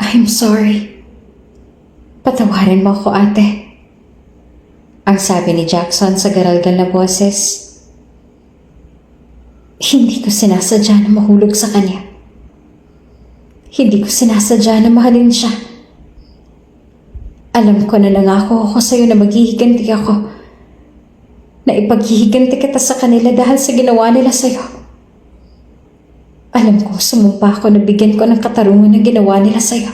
I'm sorry. Patawarin mo ako, ate. Ang sabi ni Jackson sa garalgal na boses. Hindi ko sinasadya na mahulog sa kanya. Hindi ko sinasadya na mahalin siya. Alam ko na nangako ako sa'yo na maghihiganti ako. Na ipaghihiganti kita sa kanila dahil sa ginawa nila sa'yo. Alam ko, sumumpa ako na bigyan ko ng katarungan na ginawa nila sa'yo.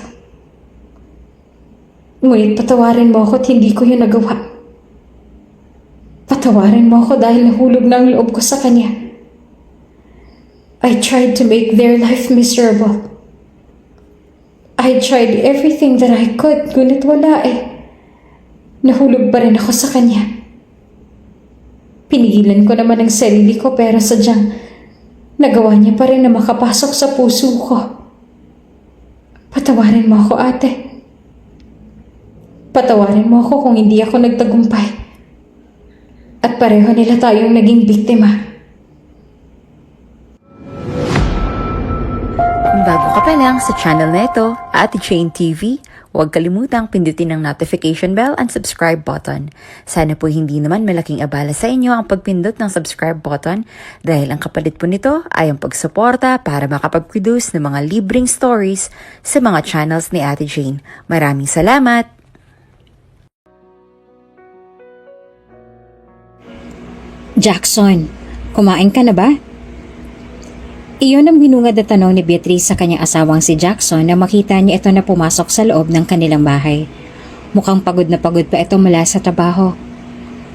Ngunit patawarin mo ako at hindi ko yun nagawa. Patawarin mo ako dahil nahulog na ang loob ko sa kanya. I tried to make their life miserable. I tried everything that I could, ngunit wala eh. Nahulog pa rin ako sa kanya. Pinigilan ko naman ang sarili ko pero sadyang nagawa niya pa rin na makapasok sa puso ko. Patawarin mo ako, ate. Patawarin mo ako kung hindi ako nagtagumpay. At pareho nila tayong naging biktima. Kung bago ka pa lang sa channel na ito, Ate Jane TV, huwag kalimutang pindutin ang notification bell and subscribe button. Sana po hindi naman malaking abala sa inyo ang pagpindot ng subscribe button dahil ang kapalit po nito ay ang pagsuporta para makapag-produce ng mga libreng stories sa mga channels ni Ate Jane. Maraming salamat! Jackson, kumain ka na ba? Iyon ang binungad na tanong ni Beatrice sa kanyang asawang si Jackson na makita niya ito na pumasok sa loob ng kanilang bahay. Mukhang pagod na pagod pa ito mula sa trabaho.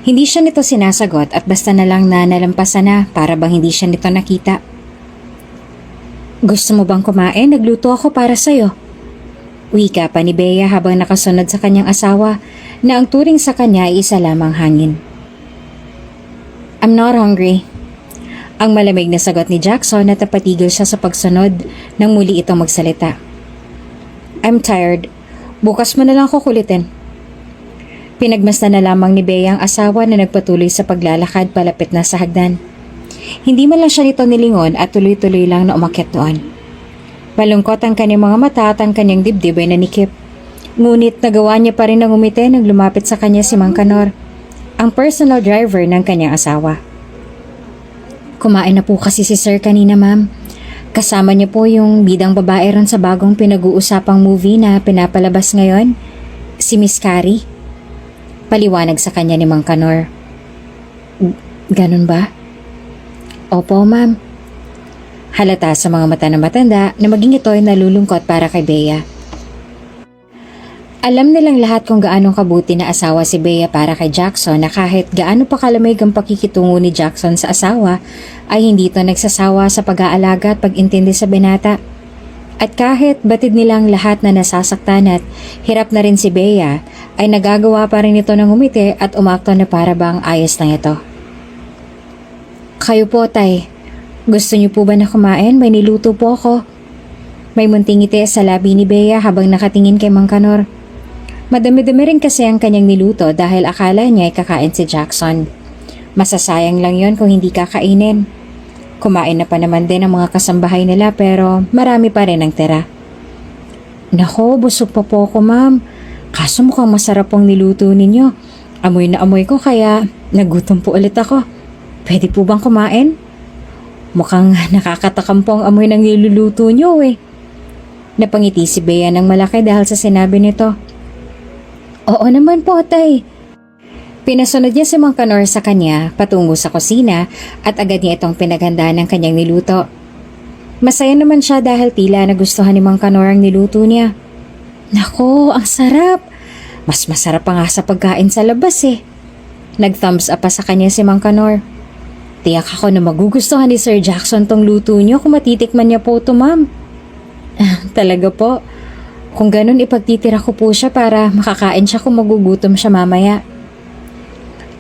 Hindi siya nito sinasagot at basta na lang na nalampasan na para bang hindi siya nito nakita. Gusto mo bang kumain? Nagluto ako para sa'yo. Wika pa ni Bea habang nakasunod sa kanyang asawa na ang turing sa kanya ay isa lamang hangin. I'm not hungry. Ang malamig na sagot ni Jackson at napatigil siya sa pagsunod nang muli itong magsalita. I'm tired. Bukas mo na lang kukulitin. Pinagmasdan na lamang ni Bea ang asawa na nagpatuloy sa paglalakad palapit na sa hagdan. Hindi man lang siya nito nilingon at tuloy-tuloy lang na umakyat doon. Malungkot ang kanyang mga mata at ang kanyang dibdib ay nanikip. Ngunit nagawa niya pa rin ng umiti nang lumapit sa kanya si Mang Kanor, ang personal driver ng kanyang asawa. Kumain na po kasi si Sir kanina, ma'am. Kasama niya po yung bidang babae ron sa bagong pinag-uusapang movie na pinapalabas ngayon, si Miss Carrie. Paliwanag sa kanya ni Mang Kanor. Ganun ba? Opo, ma'am. Halata sa mga mata ng matanda na maging ito ay nalulungkot para kay Bea. Alam nilang lahat kung gaano kabuti na asawa si Bea para kay Jackson na kahit gaano pa kalamig ang pakikitungo ni Jackson sa asawa ay hindi ito nagsasawa sa pag-aalaga at pag-intindi sa binata. At kahit batid nilang lahat na nasasaktan at hirap na rin si Bea ay nagagawa pa rin ito ng umiti at umakto na para bang ayos lang ito. Kayo po, tay. Gusto niyo po ba na kumain? May niluto po ako. May munting ngiti sa labi ni Bea habang nakatingin kay Mang Kanor. Madami-dami rin kasi ang kanyang niluto dahil akala niya ay kakain si Jackson. Masasayang lang yon kung hindi kakainin. Kumain na pa naman din ang mga kasambahay nila pero marami pa rin ang tira. Nako, busog pa po ako, ma'am. Kaso mukhang masarap pong niluto ninyo. Amoy na amoy ko kaya nagutom po ulit ako. Pwede po bang kumain? Mukhang nakakatakam po ang amoy ng niluluto niyo eh. Napangiti si Bea ng malaki dahil sa sinabi nito. Oo naman po, tay. Pinasunod niya si Mang Kanor sa kanya patungo sa kusina at agad niya itong pinaghandaan ng kanyang niluto. Masaya naman siya dahil tila nagustuhan ni Mang Kanor ang niluto niya. Nako, ang sarap! Mas masarap pa nga sa pagkain sa labas eh. Nag-thumbs up pa sa kanya si Mang Kanor. Tiyak ako na magugustuhan ni Sir Jackson tong luto niyo kung matitikman niya po ito, ma'am. Talaga po. Kung ganun ipagtitira ko po siya para makakain siya kung magugutom siya mamaya.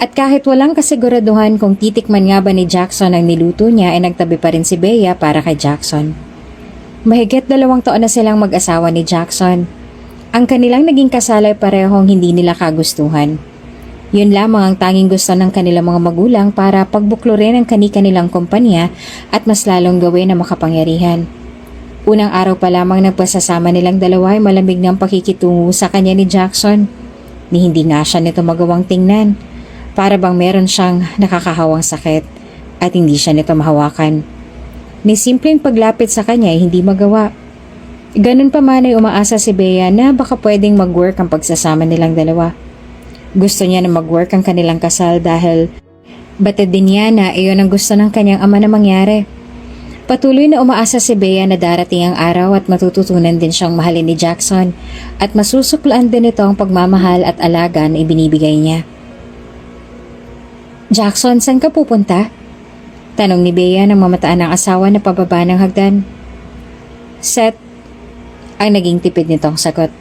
At kahit walang kasiguraduhan kung titikman nga ba ni Jackson ang niluto niya ay nagtabi pa rin si Bea para kay Jackson. Mahigit 2 taon na silang mag-asawa ni Jackson. Ang kanilang naging kasal ay parehong hindi nila kagustuhan. Yun lamang ang tanging gusto ng kanilang mga magulang para pagbuklurin ang kani-kanilang kumpanya at mas lalong gawin na makapangyarihan. Unang araw pa lamang nagpasasama nilang dalawa ay malamig ng pakikitungo sa kanya ni Jackson. Ni hindi nga siya nito magawang tingnan. Para bang meron siyang nakakahawang sakit at hindi siya nito mahawakan. Ni simpleng paglapit sa kanya ay hindi magawa. Ganun pa man ay umaasa si Bea na baka pwedeng mag-work ang pagsasama nilang dalawa. Gusto niya na mag-work ang kanilang kasal dahil batid din niya na iyon ang gusto ng kanyang ama na mangyari. Patuloy na umaasa si Bea na darating ang araw at matututunan din siyang mahalin ni Jackson at masusuklaan din ito ang pagmamahal at alaga na ibinibigay niya. Jackson, saan ka pupunta? Tanong ni Bea nang mamataan ng asawa na pababa ng hagdan. Seth, ang naging tipid nitong sagot.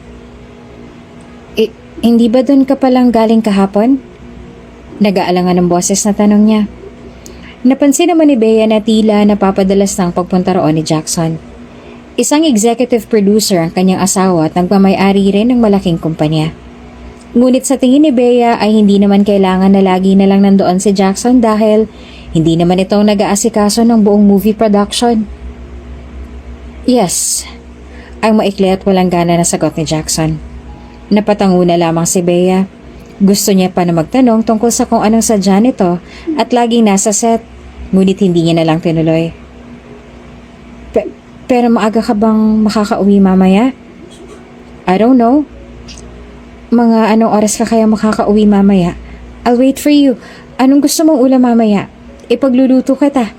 Hindi ba doon ka palang galing kahapon? Nag-aalangan ng boses na tanong niya. Napansin naman ni Bea na tila napapadalas ng pagpunta roon ni Jackson. Isang executive producer ang kanyang asawa at nagmamay-ari rin ng malaking kumpanya. Ngunit sa tingin ni Bea ay hindi naman kailangan na lagi na lang nandoon si Jackson dahil hindi naman ito nag-aasikaso ng buong movie production. Yes, ang maikli at walang gana na sagot ni Jackson. Napatango na lamang si Bea. Gusto niya pa na magtanong tungkol sa kung anong sadya nito at laging nasa set, ngunit hindi niya na lang tinuloy. Pero maaga ka bang makakauwi mamaya? I don't know. Mga anong oras ka kaya makakauwi mamaya? I'll wait for you. Anong gusto mong ulam mamaya? Ipagluluto kita.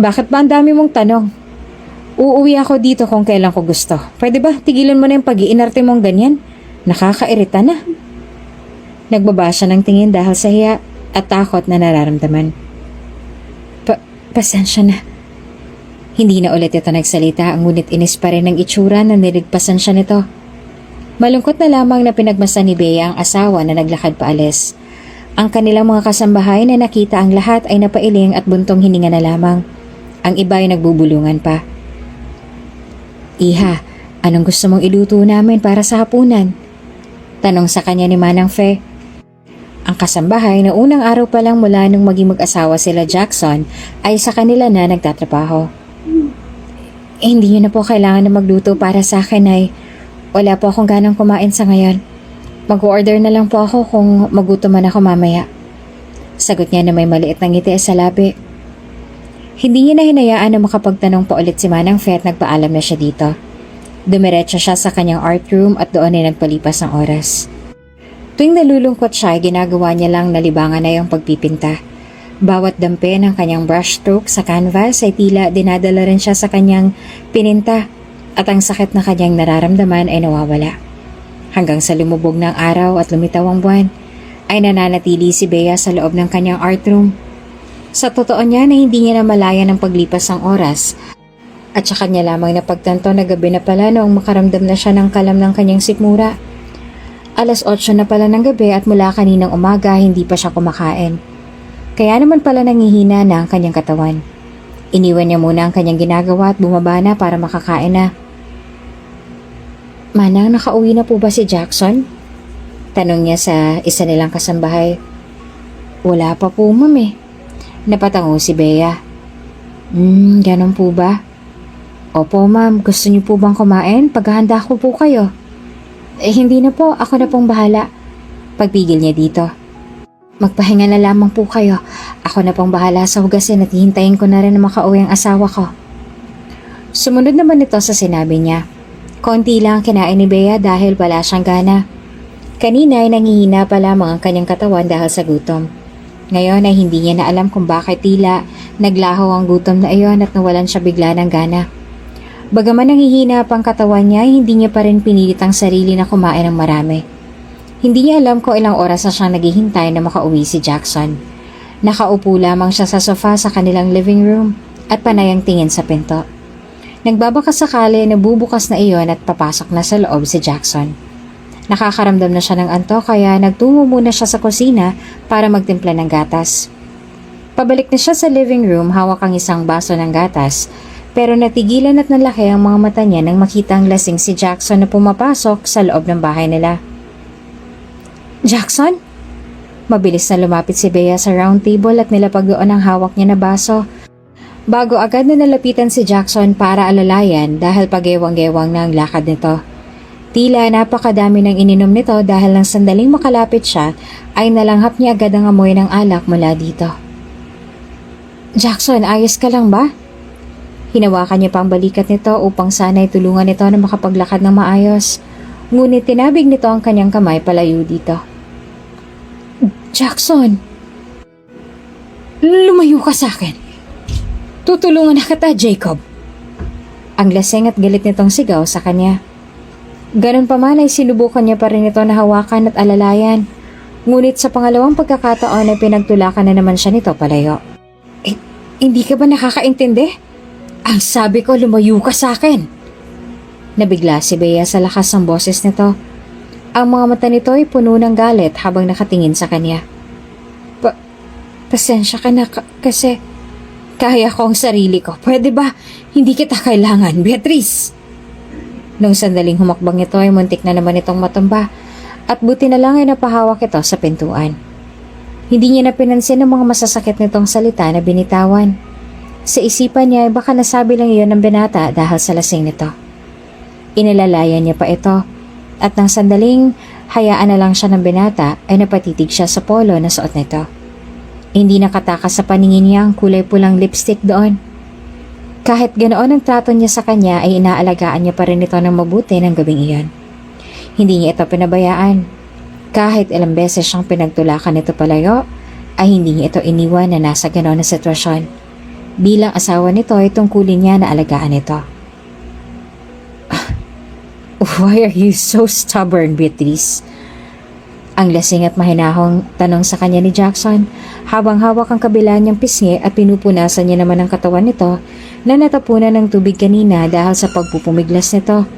Bakit ba ang dami mong tanong? Uuwi ako dito kung kailan ko gusto. Pwede ba tigilan mo na yung pag-iinarte mong ganyan? Nakakairita na. Nagbaba siya ng tingin dahil sa hiya at takot na nararamdaman. Pasensya na. Hindi na ulit ito nagsalita, ngunit inis pa rin ang itsura na niligpasan siya nito. Malungkot na lamang na pinagmasan ni Bea ang asawa na naglakad paalis. Ang kanilang mga kasambahay na nakita ang lahat ay napailing at buntong hininga na lamang. Ang iba ay nagbubulungan pa. Iha, anong gusto mong iluto namin para sa hapunan? Tanong sa kanya ni Manang Fe. Ang kasambahay na unang araw pa lang mula nung maging mag-asawa sila Jackson ay sa kanila na nagtatrabaho. Hindi niyo na po kailangan na magluto para sa akin ay wala po akong ganang kumain sa ngayon. Mag-order na lang po ako kung magutuman ako mamaya. Sagot niya na may maliit na ngiti sa labi. Hindi niya na hinayaan na makapagtanong pa ulit si Manang Fe at nagpaalam na siya dito. Dumiretso siya sa kanyang art room at doon ay nagpalipas ng oras. Tuwing nalulungkot siya ay ginagawa niya lang na libangan na yung pagpipinta. Bawat dampe ng kanyang brushstroke sa canvas ay tila dinadala rin siya sa kanyang pininta at ang sakit na kanyang nararamdaman ay nawawala. Hanggang sa lumubog ng araw at lumitaw ang buwan, ay nananatili si Bea sa loob ng kanyang art room. Sa totoo niya na hindi niya na malaya ng paglipas ng oras at sa kanya lamang napagtanto na gabi na pala noong makaramdam na siya ng kalam ng kanyang sikmura. 8:00 na pala ng gabi at mula kaninang umaga hindi pa siya kumakain. Kaya naman pala nangihina na ang kanyang katawan. Iniwan niya muna ang kanyang ginagawa at bumaba na para makakain na. Manang, nakauwi na po ba si Jackson? Tanong niya sa isa nilang kasambahay. Wala pa po, ma'am eh. Napatango si Bea. Ganun po ba? Opo, ma'am. Gusto niyo po bang kumain? Paghahanda ko po kayo. Hindi na po. Ako na pong bahala. Pagpigil niya dito. Magpahinga na lamang po kayo. Ako na pong bahala sa hugasin at hihintayin ko na rin na makauwi ang asawa ko. Sumunod naman ito sa sinabi niya. Konti lang kinain ni Bea dahil wala siyang gana. Kanina ay nangihina pa lamang ang kanyang katawan dahil sa gutom. Ngayon ay hindi niya na alam kung bakit tila naglaho ang gutom na iyon at nawalan siya bigla ng gana. Bagaman nanghihina pa ang katawan niya, hindi niya pa rin pinilit ang sarili na kumain ng marami. Hindi niya alam kung ilang oras na siyang naghihintay na makauwi si Jackson. Nakaupo lamang siya sa sofa sa kanilang living room at panayang tingin sa pinto. Nagbabaka sakali na bubukas na iyon at papasok na sa loob si Jackson. Nakakaramdam na siya ng antok kaya nagtungo muna siya sa kusina para magtimpla ng gatas. Pabalik na siya sa living room, hawak ang isang baso ng gatas, pero natigilan at nalaki ang mga mata niya nang makita ang lasing si Jackson na pumapasok sa loob ng bahay nila. Jackson? Mabilis na lumapit si Bea sa round table at nilapag doon ang hawak niya na baso. Bago agad na nalapitan si Jackson para alalayan dahil pagewang-gewang na ang lakad nito. Tila napakadami ng ininom nito dahil nang sandaling makalapit siya ay nalanghap niya agad ang amoy ng alak mula dito. Jackson, ayos ka lang ba? Hinawakan niya pa ang balikat nito upang sana'y tulungan nito na makapaglakad ng maayos. Ngunit tinabig nito ang kanyang kamay palayo dito. Jackson! Lumayo ka sa akin. Tutulungan na kita, Jacob. Ang laseng at galit nitong sigaw sa kanya. Ganun pa man ay sinubukan niya pa rin ito na hawakan at alalayan. Ngunit sa pangalawang pagkakataon ay pinagtulakan na naman siya nito palayo. Hindi ka ba nakakaintindi? Ang sabi ko, lumayo ka sa akin. Nabigla si Bea sa lakas ng boses nito. Ang mga mata nito ay puno ng galit habang nakatingin sa kanya. Pasensya ka na kasi kaya ko ang sarili ko. Pwede ba? Hindi kita kailangan, Beatrice. Nung sandaling humakbang ito ay muntik na naman itong matumba at buti na lang ay napahawak ito sa pintuan. Hindi niya na pinansin ang mga masasakit nitong salita na binitawan. Sa isipan niya ay baka nasabi lang iyon ng binata dahil sa lasing nito. Inilalayan niya pa ito at nang sandaling hayaan na lang siya ng binata ay napatitig siya sa polo na suot nito. Hindi nakatakas sa paningin niya ang kulay pulang lipstick doon. Kahit ganoon ang trato niya sa kanya ay inaalagaan niya pa rin ito ng mabuti ng gabing iyon. Hindi niya ito pinabayaan. Kahit ilang beses siyang pinagtulakan nito palayo, ay hindi niya ito iniwan na nasa ganoon na sitwasyon. Bilang asawa nito ay tungkulin niya na alagaan ito. Why are you so stubborn, Beatrice? Ang lasing at mahinahong tanong sa kanya ni Jackson habang hawak ang kabila niyang pisngi at pinupunasan niya naman ang katawan nito na natapunan ng tubig kanina dahil sa pagpupumiglas nito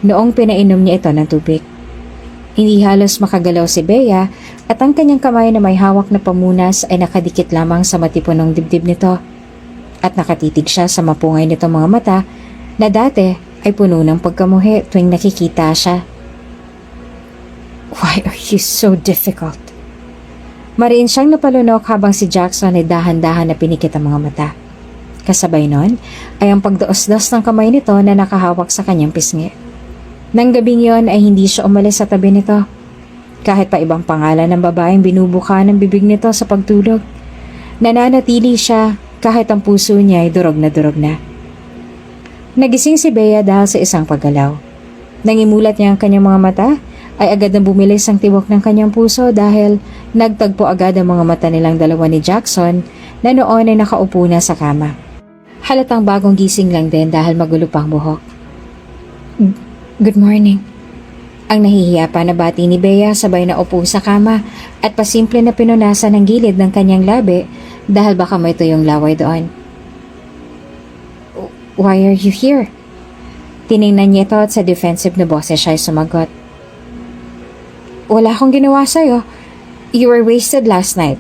noong pinainom niya ito ng tubig. Hindi halos makagalaw si Bea at ang kanyang kamay na may hawak na pamunas ay nakadikit lamang sa matipunong dibdib nito at nakatitig siya sa mapungay nitong mga mata na dati ay puno ng pagkamuhi tuwing nakikita siya. Why are you so difficult? Mariin siyang napalunok habang si Jackson ay dahan-dahan na pinikit ang mga mata. Kasabay nun ay ang pagdaos-dos ng kamay nito na nakahawak sa kanyang pisngi. Nang gabing yon ay hindi siya umalis sa tabi nito. Kahit pa ibang pangalan ng babaeng binubuka ng bibig nito sa pagtulog. Nananatili siya kahit ang puso niya ay durog na durog na. Nagising si Bea dahil sa isang paggalaw. Nangimulat niya ang kanyang mga mata ay agad na bumilis ang tibok ng kanyang puso dahil nagtagpo agad ang mga mata nilang dalawa ni Jackson na noon ay nakaupo na sa kama. Halatang bagong gising lang din dahil magulo pang buhok. Good morning. Ang nahihiya pa na bati ni Bea sabay na upo sa kama at pasimple na pinunasan ang gilid ng kanyang labi dahil baka may tuyong laway doon. Why are you here? Tiningnan niya ito at sa defensive na boses siya ay sumagot. Wala akong ginawa sa'yo. You were wasted last night.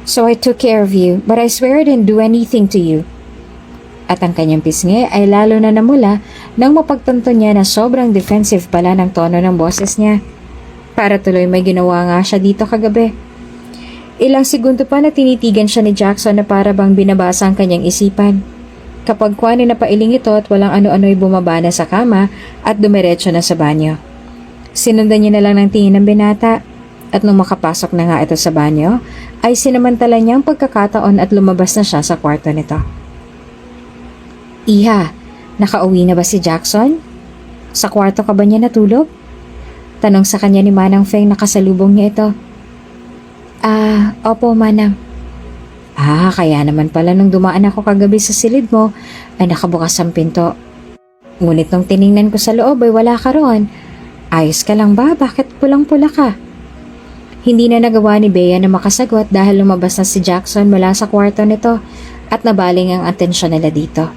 So I took care of you, but I swear I didn't do anything to you. At ang kanyang pisngi ay lalo na namula nang mapagtanto niya na sobrang defensive pala ng tono ng boses niya. Para tuloy may ginawa nga siya dito kagabi. Ilang segundo pa na tinitigan siya ni Jackson na para bang binabasa ang kanyang isipan. Kapag kuwanin na pailing ito at walang ano-ano'y bumaba na sa kama at dumiretso na sa banyo. Sinundan niya na lang ng tingin ng binata at nung makapasok na nga ito sa banyo, ay sinamantala niya ang pagkakataon at lumabas na siya sa kwarto nito. Iha, nakauwi na ba si Jackson? Sa kwarto ka ba niya natulog? Tanong sa kanya ni Manang Feng na kasalubong niya ito. Opo Manang. Kaya naman pala nung dumaan ako kagabi sa silid mo ay nakabukas ang pinto. Ngunit nung tiningnan ko sa loob ay wala ka roon. Ayos ka lang ba? Bakit pulang-pula ka? Hindi na nagawa ni Bea na makasagot dahil lumabas na si Jackson mula sa kwarto nito at nabaling ang atensyon nila dito.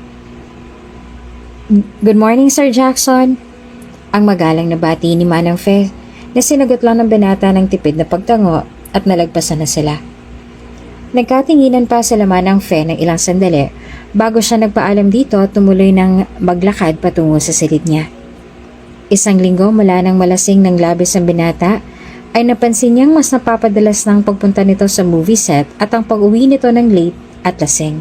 Good morning, Sir Jackson. Ang magalang na bati ni Manang Fe na sinagot lang ng binata ng tipid na pagtango at nalagpasan na sila. Nagkatinginan pa sila Manang Fe ng ilang sandali bago siya nagpaalam dito at tumuloy ng maglakad patungo sa silid niya. Isang linggo mula nang malasing ng labis ang binata, ay napansin niyang mas napapadalas ng pagpunta nito sa movie set at ang pag-uwi nito ng late at lasing.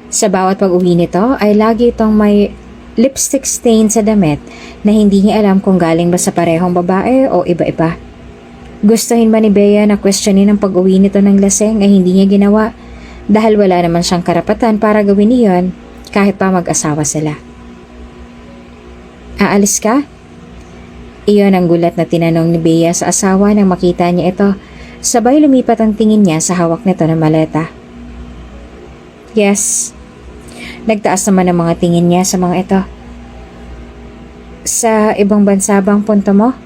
Sa bawat pag-uwi nito ay lagi itong may lipstick stain sa damit na hindi niya alam kung galing ba sa parehong babae o iba-iba. Gustuhin ba ni Bea na questionin ang pag-uwi nito ng laseng ay hindi niya ginawa dahil wala naman siyang karapatan para gawin iyon kahit pa mag-asawa sila. Aalis ka? Iyon ang gulat na tinanong ni Bea sa asawa nang makita niya ito. Sabay lumipat ang tingin niya sa hawak nito na maleta. Yes. Nagtaas naman ang mga tingin niya sa mga ito. Sa ibang bansa bang punta mo?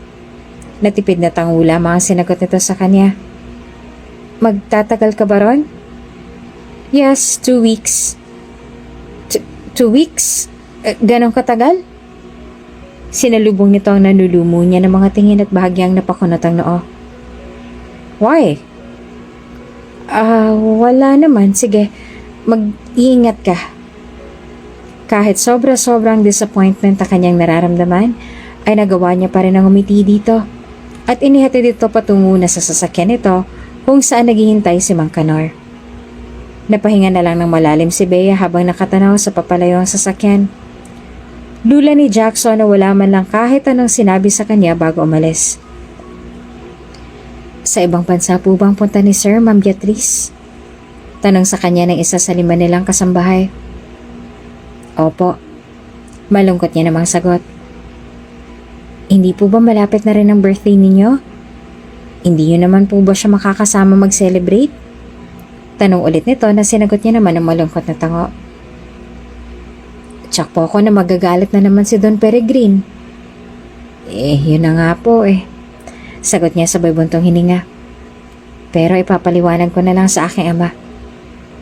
Natipid na tangula mga sinagot nito sa kanya. Magtatagal ka ba ron? Yes, 2 weeks. 2 weeks? Ganon katagal? Sinalubong nito ang nanulumo niya ng mga tingin at bahagyang napakunot ang noo. Why? Wala naman. Sige, mag-iingat ka. Kahit sobrang disappointment na kanyang nararamdaman, ay nagawa niya pa rin ang umiti dito. At inihatid ito patungo na sa sasakyan nito kung saan naghihintay si Mang Kanor. Napahinga na lang ng malalim si Bea habang nakatanaw sa papalayo ang sasakyan. Lula ni Jackson na wala man lang kahit anong sinabi sa kanya bago umalis. Sa ibang bansa po bang punta ni Sir, Ma'am Beatrice? Tanong sa kanya ng isa sa 5 nilang kasambahay. Opo. Malungkot niya namang sagot. Hindi po ba malapit na rin ang birthday ninyo? Hindi niyo naman po ba siya makakasama mag-celebrate? Tanong ulit nito na sinagot niya naman ng malungkot na tango. Tsak po ako na magagalit na naman si Don Peregrine. Yun na nga po Sagot niya sabay buntong hininga. Pero ipapaliwanag ko na lang sa aking ama.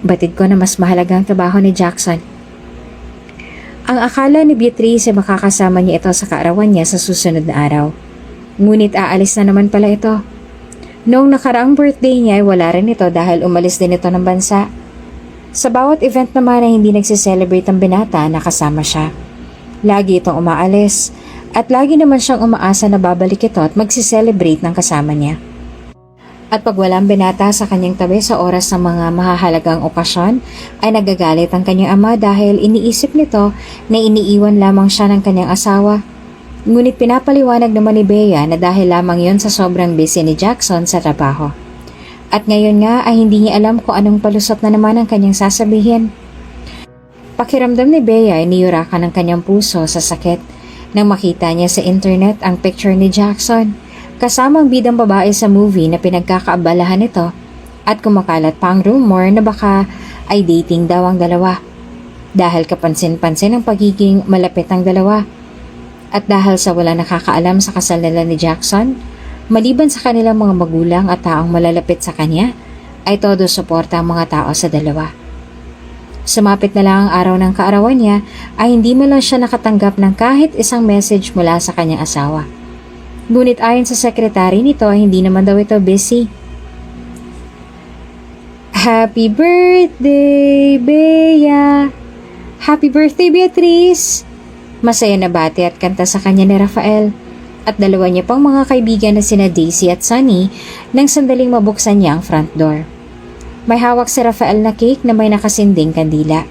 Batid ko na mas mahalaga ang trabaho ni Jackson. Ang akala ni Beatrice ay makakasama niya ito sa kaarawan niya sa susunod na araw. Ngunit aalis na naman pala ito. Noong nakaraang birthday niya ay wala rin ito dahil umalis din ito ng bansa. Sa bawat event naman na hindi nagsiselebrate ang binata, nakasama siya. Lagi itong umaalis at lagi naman siyang umaasa na babalik ito at magsiselebrate ng kasama niya. At pag walang binata sa kanyang tabi sa oras ng mga mahahalagang okasyon, ay nagagalit ang kanyang ama dahil iniisip nito na iniiwan lamang siya ng kanyang asawa. Ngunit pinapaliwanag naman ni Bea na dahil lamang yon sa sobrang busy ni Jackson sa trabaho. At ngayon nga ay hindi niya alam kung anong palusot na naman ang kanyang sasabihin. Pakiramdam ni Bea ay niyurakan ng kanyang puso sa sakit nang makita niya sa internet ang picture ni Jackson kasama ang bidang babae sa movie na pinagkakaabalahan nito at kumakalat pa ang rumor na baka ay dating daw ang dalawa dahil kapansin-pansin ang pagiging malapit ang dalawa. At dahil sa wala nakakaalam sa kasal nila ni Jackson, maliban sa kanilang mga magulang at taong malalapit sa kanya, ay todo suporta ang mga tao sa dalawa. Sumapit na lang ang araw ng kaarawan niya ay hindi man lang siya nakatanggap ng kahit isang message mula sa kanyang asawa. Ngunit ayon sa sekretary nito ay hindi naman daw ito busy. Happy birthday, Bea! Happy birthday, Beatrice! Masaya na bati at kanta sa kanya ni Rafael at dalawa niya pang mga kaibigan na sina Daisy at Sunny nang sandaling mabuksan niya ang front door. May hawak si Rafael na cake na may nakasinding kandila.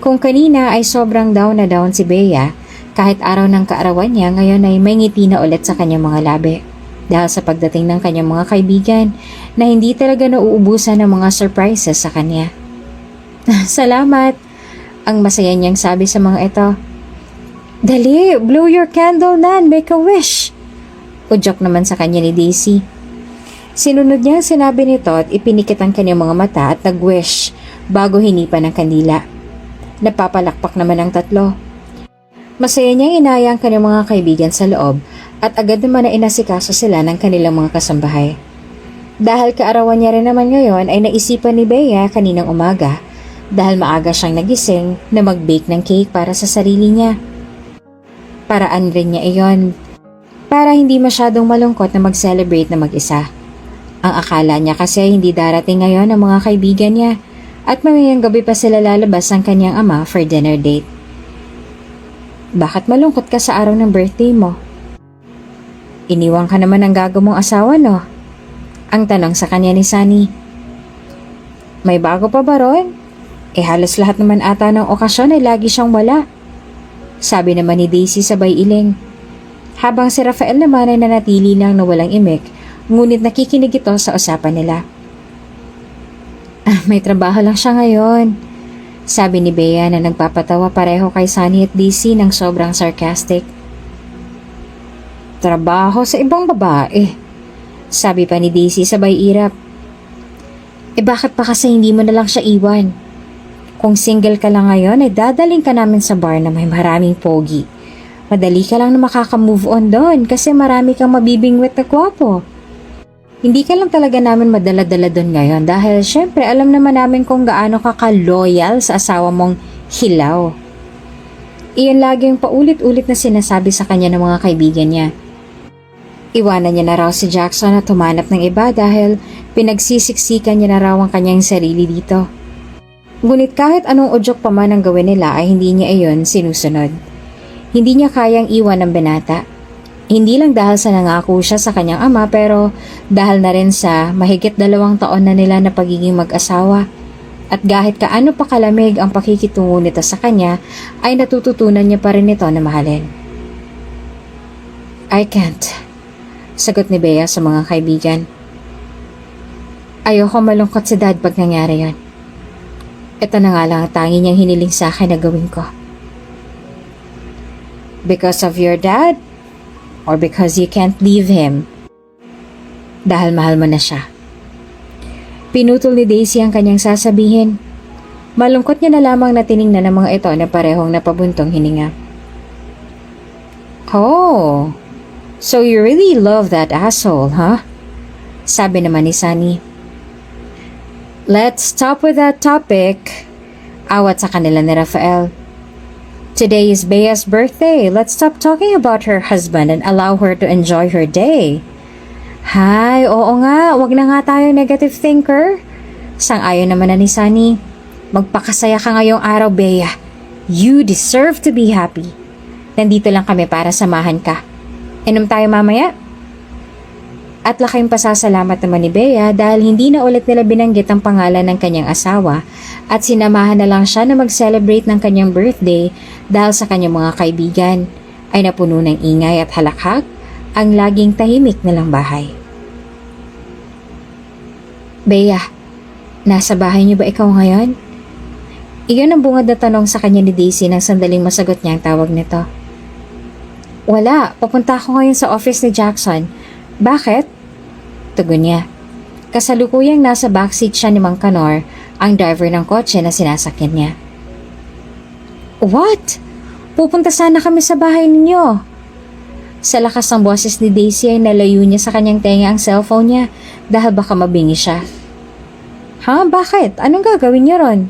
Kung kanina ay sobrang down na down si Bea, kahit araw ng kaarawan niya ngayon ay may ngiti na ulit sa kanyang mga labi dahil sa pagdating ng kanyang mga kaibigan na hindi talaga nauubusan ng mga surprises sa kanya. Salamat! Ang masaya niyang sabi sa mga ito. Dali, blow your candle na and make a wish! Udyok naman sa kanya ni Daisy. Sinunod niya ang sinabi nito at ipinikit ang kanyang mga mata at nag-wish bago hinipan ng kandila. Napapalakpak naman ang tatlo. Masaya niyang inaya ang kanyang mga kaibigan sa loob at agad naman na inasikaso sila ng kanilang mga kasambahay. Dahil kaarawan niya rin naman ngayon ay naisipan ni Bea kaninang umaga dahil maaga siyang nagising na mag-bake ng cake para sa sarili niya. Paraan rin niya iyon para hindi masyadong malungkot na mag-celebrate na mag-isa. Ang akala niya kasi ay hindi darating ngayon ang mga kaibigan niya at mamayang gabi pa sila lalabas ang kanyang ama for dinner date. Bakit malungkot ka sa araw ng birthday mo? Iniwan ka naman ng gago mong asawa, no? Ang tanong sa kanya ni Sunny. May bago pa ba ron? Halos lahat naman ata ng okasyon ay lagi siyang wala. Sabi naman ni Daisy sabay iling. Habang si Rafael naman ay nanatili lang na walang imik, ngunit nakikinig ito sa usapan nila. May trabaho lang siya ngayon. Sabi ni Bea na nagpapatawa pareho kay Sunny at Daisy ng sobrang sarcastic. Trabaho sa ibang babae. Sabi pa ni Daisy sabay irap. Bakit pa kasi hindi mo na lang siya iwan? Kung single ka lang ngayon, dadaling ka namin sa bar na may maraming pogi. Madali ka lang na makaka-move on doon kasi marami kang mabibingwit na gwapo. Hindi ka lang talaga namin madala-dala doon ngayon dahil syempre alam naman namin kung gaano ka ka-loyal sa asawa mong hilaw. Iyan lagi yung paulit-ulit na sinasabi sa kanya ng mga kaibigan niya. Iwanan niya na raw si Jackson at humanap ng iba dahil pinagsisiksikan niya na raw ang kanyang sarili dito. Ngunit kahit anong udyok pa man ang gawin nila ay hindi niya iyon sinusunod. Hindi niya kayang iwan ang binata. Hindi lang dahil sa nangako siya sa kanyang ama pero dahil na rin sa mahigit 2 taon na nila na pagiging mag-asawa. At kahit kaano pa kalamig ang pakikitungo nito sa kanya ay natututunan niya pa rin ito na mahalin. I can't, sagot ni Bea sa mga kaibigan. Ayoko malungkot si Dad pag nangyari yan. Ito na nga lang ang tangi niyang hiniling sa akin na gawin ko. Because of your dad? Or because you can't leave him? Dahil mahal mo na siya. Pinutol ni Daisy ang kanyang sasabihin. Malungkot niya na lamang na tiningnan ng mga ito na parehong napabuntong hininga. Oh, so you really love that asshole, huh? Sabi naman ni Sunny. Let's stop with that topic. Awat sa kanila ni Rafael. Today is Bea's birthday. Let's stop talking about her husband and allow her to enjoy her day. Hay, oo nga. Wag na nga tayo negative thinker. Sang-ayon naman na ni Sunny. Magpakasaya ka ngayong araw, Bea. You deserve to be happy. Nandito lang kami para samahan ka. Inom tayo mamaya? At laking pasasalamat naman ni Bea dahil hindi na ulit nila binanggit ang pangalan ng kanyang asawa at sinamahan na lang siya na mag-celebrate ng kanyang birthday dahil sa kanyang mga kaibigan ay napuno ng ingay at halakhak ang laging tahimik nilang bahay. Bea, nasa bahay niyo ba ikaw ngayon? Iyon ang bungad na tanong sa kanya ni Daisy nang sandaling masagot niya ang tawag nito. Wala, papunta ako ngayon sa office ni Jackson. Bakit? Tugon niya. Kasalukuyang nasa backseat siya ni Mang Kanor, ang driver ng kotse na sinasakyan niya. What? Pupunta sana kami sa bahay ninyo. Sa lakas ng boses ni Daisy ay nalayo niya sa kanyang tenga ang cellphone niya dahil baka mabingi siya. Ha? Bakit? Anong gagawin niyo ron?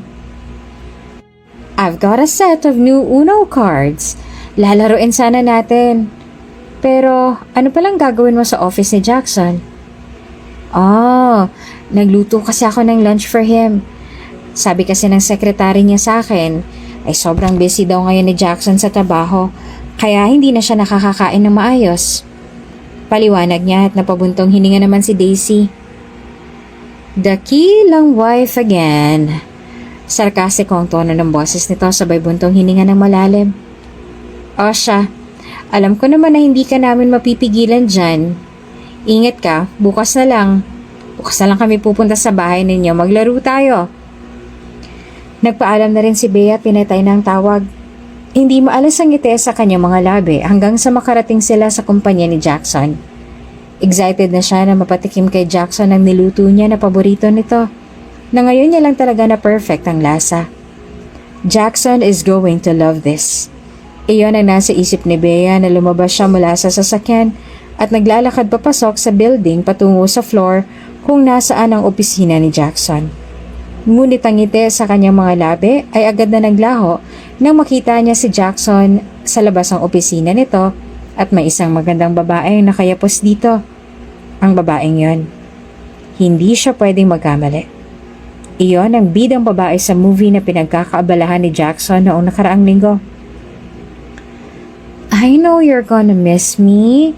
I've got a set of new Uno cards. Lalaruin sana natin. Pero ano palang gagawin mo sa office ni Jackson? Nagluto kasi ako ng lunch for him. Sabi kasi ng sekretary niya sa akin ay sobrang busy daw ngayon ni Jackson sa trabaho kaya hindi na siya nakakakain ng maayos. Paliwanag niya at napabuntong hininga naman si Daisy. Dakilang wife again. Sarkastik ang tono ng boses nito sabay buntong hininga ng malalim. O siya, alam ko naman na hindi ka namin mapipigilan dyan. Ingat ka, bukas na lang. Bukas na lang kami pupunta sa bahay ninyo, maglaro tayo. Nagpaalam na rin si Bea at pinatay na ang tawag. Hindi maalas ang ngiti sa kanyang mga labi hanggang sa makarating sila sa kumpanya ni Jackson. Excited na siya na mapatikim kay Jackson ang niluto niya na paborito nito, na ngayon niya lang talaga na perfect ang lasa. Jackson is going to love this. Iyon ang nasa isip ni Bea na lumabas siya mula sa sasakyan at naglalakad papasok sa building patungo sa floor kung nasaan ang opisina ni Jackson. Ngunit ang ngiti sa kanyang mga labi ay agad na naglaho nang makita niya si Jackson sa labas ng opisina nito at may isang magandang babaeng nakayapos dito. Ang babaeng yon. Hindi siya pwedeng magkamali. Iyon ang bidang babae sa movie na pinagkakaabalahan ni Jackson noong nakaraang linggo. I know you're gonna miss me,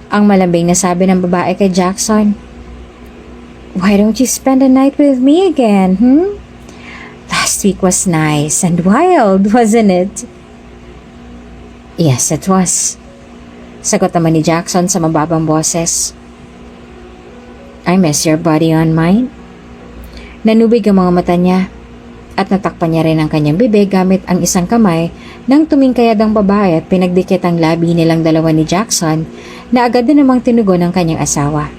ang malambing na sabi ng babae kay Jackson. Why don't you spend the night with me again, Last last week was nice and wild, wasn't it? Yes, it was. Sagot naman ni Jackson sa mababang boses. I miss your body on mine. Nanubig ang mga mata niya at natakpan niya rin ang kanyang bibig gamit ang isang kamay nang tumingkayad ang babae at pinagdikit ang labi nilang dalawa ni Jackson na agad na namang tinugon ng kanyang asawa.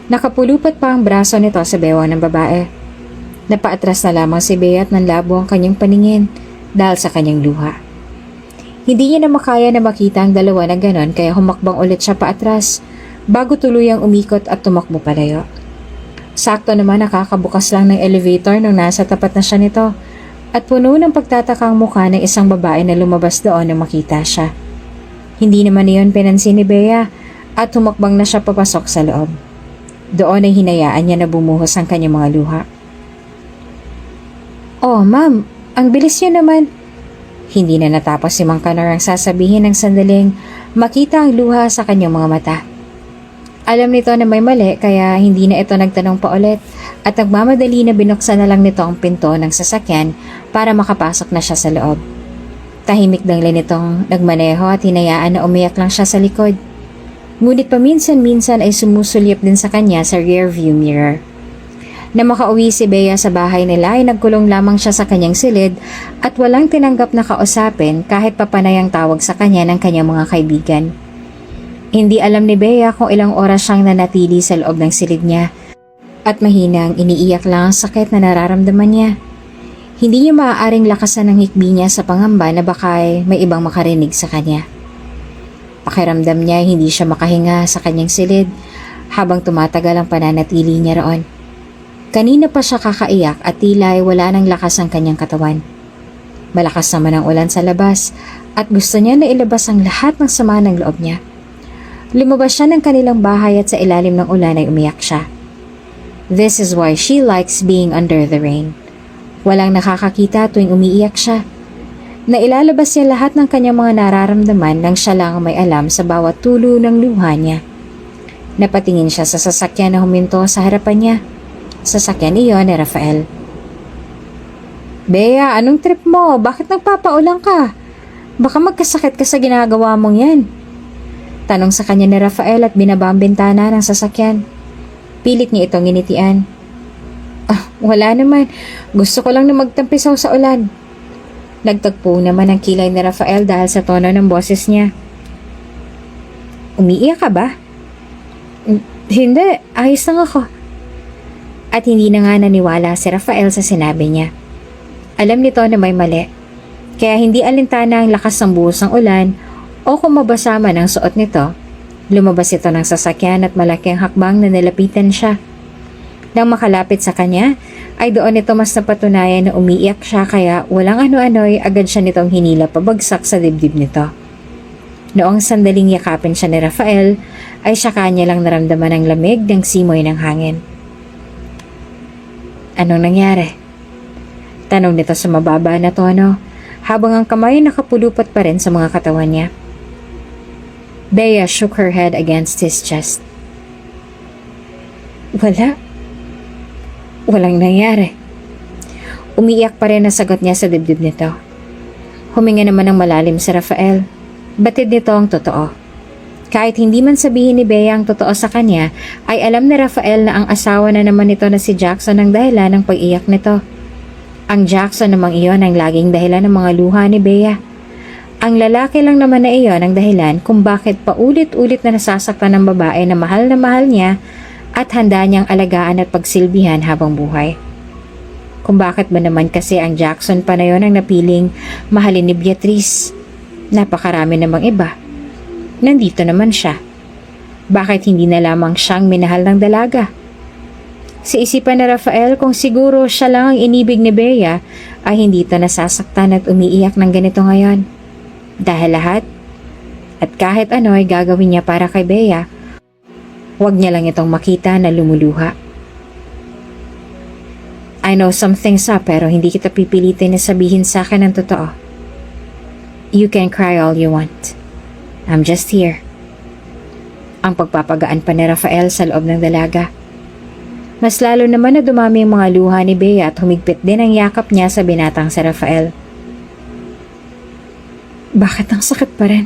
Nakapulupat pa ang braso nito sa bewa ng babae. Napaatras na lamang si Bea at nanlabo ang kanyang paningin dahil sa kanyang luha. Hindi niya na makaya na makita ang dalawa na ganon kaya humakbang ulit siya paatras bago tuluyang umikot at tumakbo palayo. Sakto naman nakakabukas lang ng elevator nung nasa tapat na siya nito at puno ng pagtatakang mukha ng isang babae na lumabas doon nang makita siya. Hindi naman iyon pinansin ni Bea at humakbang na siya papasok sa loob. Doon ay hinayaan niya na bumuhos ang kanyang mga luha. Oh, ma'am, ang bilis niya naman. Hindi na natapos si Mang Kanor ang sasabihin ng sandaling makita ang luha sa kanyang mga mata. Alam nito na may mali kaya hindi na ito nagtanong pa ulit at nagmamadali na binuksan na lang nito ang pinto ng sasakyan para makapasok na siya sa loob. Tahimik lang nitong nagmaneho at hinayaan na umiyak lang siya sa likod. Ngunit paminsan-minsan ay sumusulyap din sa kanya sa rearview mirror. Na makauwi si Bea sa bahay nila ay nagkulong lamang siya sa kanyang silid at walang tinanggap na kausapin kahit papanayang tawag sa kanya ng kanyang mga kaibigan. Hindi alam ni Bea kung ilang oras siyang nanatili sa loob ng silid niya at mahinang iniiyak lang ang sakit na nararamdaman niya. Hindi niya maaaring lakasan ang hikbi niya sa pangamba na baka may ibang makarinig sa kanya. Pakiramdam niya hindi siya makahinga sa kanyang silid habang tumatagal ang pananatili niya roon. Kanina pa siya kakaiyak at tila ay wala ng lakas ang kanyang katawan. Malakas naman ang ulan sa labas at gusto niya na ilabas ang lahat ng sama ng loob niya. Lumabas siya ng kanilang bahay at sa ilalim ng ulan ay umiyak siya. This is why she likes being under the rain. Walang nakakakita tuwing umiiyak siya. Nailalabas niya lahat ng kanyang mga nararamdaman nang siya lang may alam sa bawat tulo ng luha niya. Napatingin siya sa sasakyan na huminto sa harapan niya. Sasakyan iyon ni Rafael. Bea, anong trip mo? Bakit nagpapaulang ka? Baka magkasakit ka sa ginagawa mong yan. Tanong sa kanya ni Rafael at binaba ang bintana ng sasakyan. Pilit niya itong initian. Wala naman. Gusto ko lang na magtampisaw sa ulan. Nagtagpo naman ang kilay ni Rafael dahil sa tono ng boses niya. Umiiyak ka ba? Hindi, ayos lang ako. At hindi na nga naniwala si Rafael sa sinabi niya. Alam nito na may mali. Kaya hindi alintana ang lakas ng buhos ng ulan o kung mabasa man ang suot nito. Lumabas ito ng sasakyan at malaking hakbang na nilapitan siya. Nang makalapit sa kanya, ay doon ito mas napatunayan na umiiyak siya kaya walang ano-ano'y agad siya nitong hinila pabagsak sa dibdib nito. Noong sandaling yakapin siya ni Rafael, ay siya kanya lang naramdaman ang lamig ng simoy ng hangin. Anong nangyari? Tanong nito sa mababa na tono, habang ang kamay nakapulupat pa rin sa mga katawan niya. Bea shook her head against his chest. Walang nangyari. Umiiyak pa rin na sagot niya sa dibdib nito. Huminga naman ng malalim si Rafael. Batid nito ang totoo. Kahit hindi man sabihin ni Bea ang totoo sa kanya, ay alam ni Rafael na ang asawa na naman nito na si Jackson ang dahilan ng pag-iyak nito. Ang Jackson namang iyon ang laging dahilan ng mga luha ni Bea. Ang lalaki lang naman na iyon ang dahilan kung bakit paulit-ulit na nasasaktan ng babae na mahal niya at handa niyang alagaan at pagsilbihan habang buhay. Kung bakit ba naman kasi ang Jackson pa na yun ang napiling mahalin ni Beatrice. Napakarami namang iba. Nandito naman siya. Bakit hindi na lamang siyang minahal ng dalaga? Sa isipan ni Rafael kung siguro siya lang ang inibig ni Bea ay hindi ito nasasaktan at umiiyak ng ganito ngayon. Dahil lahat at kahit ano ay gagawin niya para kay Bea, huwag niya lang itong makita na lumuluha. I know something's up pero hindi kita pipilitin na sabihin sa akin ang totoo. You can cry all you want. I'm just here. Ang pagpapagaan pa ni Rafael sa loob ng dalaga. Mas lalo naman na dumami ang mga luha ni Bea at humigpit din ang yakap niya sa binatang si Rafael. Bakit ang sakit pa rin?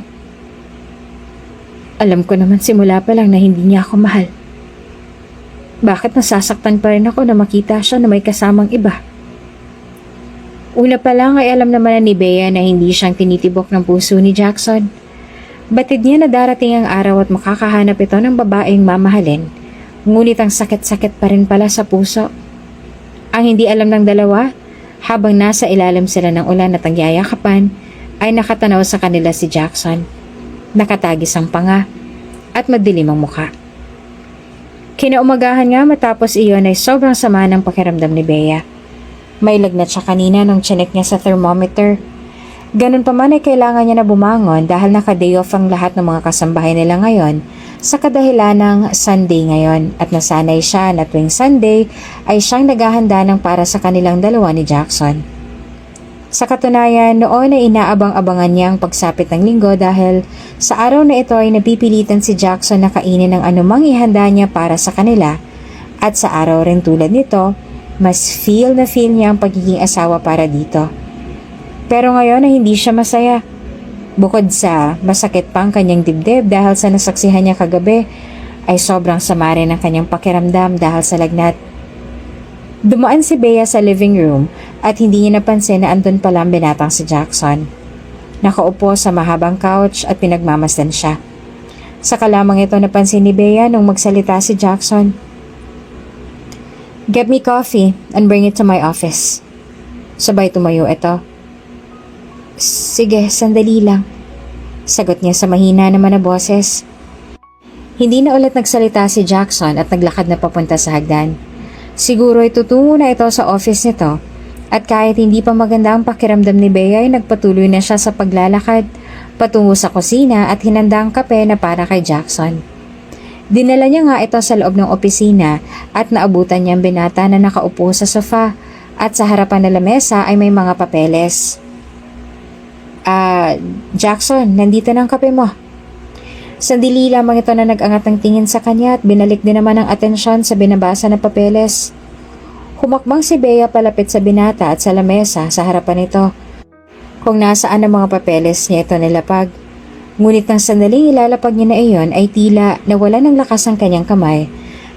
Alam ko naman simula pa lang na hindi niya ako mahal. Bakit nasasaktan pa rin ako na makita siya na may kasamang iba? Una pa lang ay alam naman na ni Bea na hindi siyang tinitibok ng puso ni Jackson. Batid niya na darating ang araw at makakahanap ito ng babaeng mamahalin. Ngunit ang sakit-sakit pa rin pala sa puso. Ang hindi alam ng dalawa, habang nasa ilalim sila ng ulan at ang yayakapan, ay nakatanaw sa kanila si Jackson. Nakatagis ang panga at madilim ang muka. Kinaumagahan nga matapos iyon ay sobrang sama ng pakiramdam ni Bea. May lagnat siya kanina nung chinek niya sa thermometer. Ganun pa man ay kailangan niya na bumangon dahil naka-day off ang lahat ng mga kasambahay nila ngayon sa kadahilan ng Sunday ngayon at nasanay siya na tuwing Sunday ay siyang naghahanda ng para sa kanilang dalawa ni Jackson. Sa katunayan, noon ay inaabang-abangan niya ang pagsapit ng linggo dahil sa araw na ito ay napipilitan si Jackson na kainin ang anumang ihanda niya para sa kanila at sa araw rin tulad nito, mas feel na feel niya ang pagiging asawa para dito. Pero ngayon ay hindi siya masaya. Bukod sa masakit pa ang kanyang dibdib dahil sa nasaksihan niya kagabi, ay sobrang sama rin ang kanyang pakiramdam dahil sa lagnat. Dumaan si Bea sa living room at hindi niya napansin na andun pala ang binatang si Jackson. Nakaupo sa mahabang couch at pinagmamasdan siya. Saka lamang ito napansin ni Bea nung magsalita si Jackson. Get me coffee and bring it to my office. Sabay tumayo ito. Sige, sandali lang. Sagot niya sa mahina naman na boses. Hindi na ulit nagsalita si Jackson at naglakad na papunta sa hagdan. Siguro ay tutungo na ito sa office nito at kahit hindi pa maganda ang pakiramdam ni Bea ay nagpatuloy na siya sa paglalakad patungo sa kusina at hinanda ang kape na para kay Jackson. Dinala niya nga ito sa loob ng opisina at naabutan niya ang binata na nakaupo sa sofa at sa harapan ng lamesa ay may mga papeles. Jackson, nandito na ang kape mo. Sandali lamang ito na nag-angat ng tingin sa kanya at binalik din naman ang atensyon sa binabasa na papeles. Humakbang si Bea palapit sa binata at sa lamesa sa harapan nito. Kung nasaan ang mga papeles niya ito nilapag. Ngunit nang sandaling ilalapag niya na iyon ay tila nawala ng lakas ang kanyang kamay,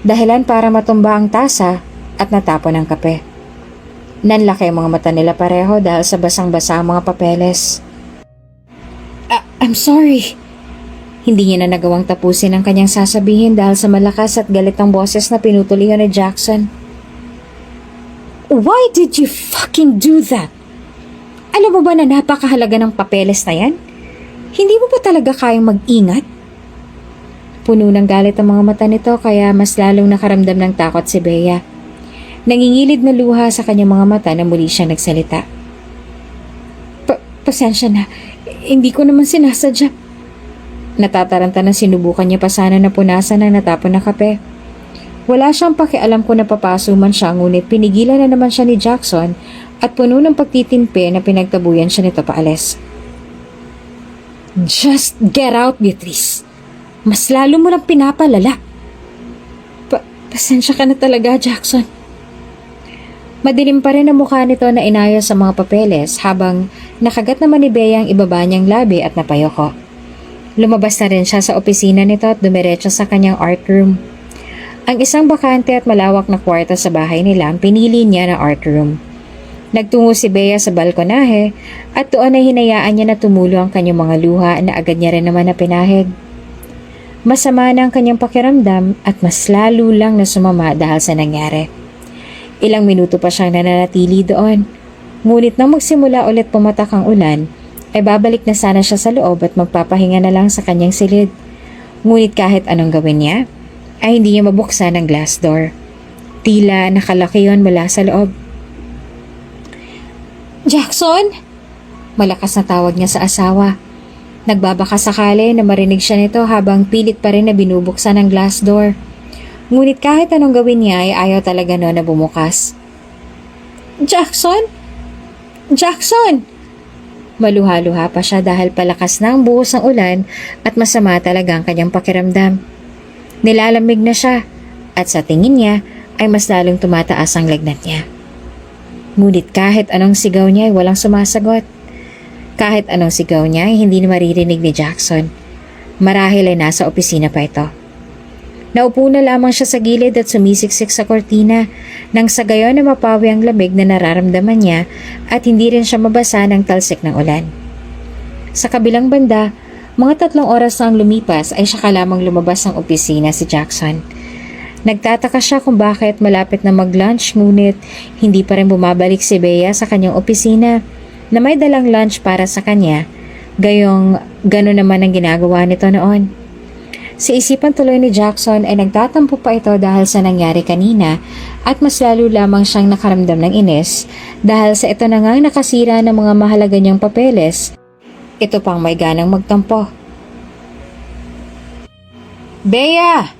dahilan para matumba ang tasa at natapon ang kape. Nanlaki ang mga mata nila pareho dahil sa basang-basa ang mga papeles. I'm sorry. Hindi niya na nagawang tapusin ang kanyang sasabihin dahil sa malakas at galit ang boses na pinutulihan ni Jackson. Why did you fucking do that? Alam mo ba na napakahalaga ng papeles na yan? Hindi mo ba talaga kayang mag-ingat? Puno ng galit ang mga mata nito kaya mas lalong nakaramdam ng takot si Bea. Nangingilid na luha sa kanyang mga mata na muli siyang nagsalita. Pasensya na, hindi ko naman sinasadya. Natataranta na sinubukan niya pa sana na punasan ang natapon na kape. Wala siyang pakialam kung napapaso man siya ngunit pinigilan na naman siya ni Jackson at puno ng pagtitimpi na pinagtabuyan siya nito paalis. Just get out, Beatrice. Mas lalo mo lang pinapalala. Pasensya ka na talaga, Jackson. Madilim pa rin ang mukha nito na inayos sa mga papeles habang nakagat naman ni Bea ang ibaba niyang labi at napayoko. Lumabas na rin siya sa opisina nito at dumiretso sa kanyang art room. Ang isang bakante at malawak na kwarto sa bahay nila ang pinili niya na art room. Nagtungo si Bea sa balkonahe at doon ay hinayaan niya na tumulo ang kanyang mga luha na agad niya rin naman na pinahid. Masama na ang kanyang pakiramdam at mas lalo lang na sumama dahil sa nangyari. Ilang minuto pa siyang nananatili doon. Ngunit nang magsimula ulit pumatak ang ulan, ay babalik na sana siya sa loob at magpapahinga na lang sa kanyang silid. Ngunit kahit anong gawin niya, ay hindi niya mabuksan ang glass door. Tila nakalaki yon mula sa loob. Jackson! Malakas na tawag niya sa asawa. Nagbabaka sakali na marinig siya nito habang pilit pa rin na binubuksan ang glass door. Ngunit kahit anong gawin niya ay ayaw talaga noon na bumukas. Jackson? Jackson! Maluha-luha pa siya dahil palakas na ang buhos ng ulan at masama talaga ang kanyang pakiramdam. Nilalamig na siya at sa tingin niya ay mas lalong tumataas ang lagnat niya. Ngunit kahit anong sigaw niya ay walang sumasagot. Kahit anong sigaw niya ay hindi maririnig ni Jackson. Marahil ay nasa opisina pa ito. Naupo na lamang siya sa gilid at sumisiksik sa kortina nang sa gayon na mapawi ang lamig na nararamdaman niya at hindi rin siya mabasa ng talsik ng ulan. Sa kabilang banda, mga 3 oras na ang lumipas ay siya lamang lumabas ng opisina si Jackson. Nagtataka siya kung bakit malapit na mag-lunch ngunit hindi pa rin bumabalik si Bea sa kanyang opisina na may dalang lunch para sa kanya, gayong gano'n naman ang ginagawa nito noon. Sa isipan tuloy ni Jackson ay nagtatampo pa ito dahil sa nangyari kanina at mas lalo lamang siyang nakaramdam ng inis dahil sa ito na ngang nakasira ng mga mahalaga niyang papeles. Ito pang may ganang magtampo. Bea!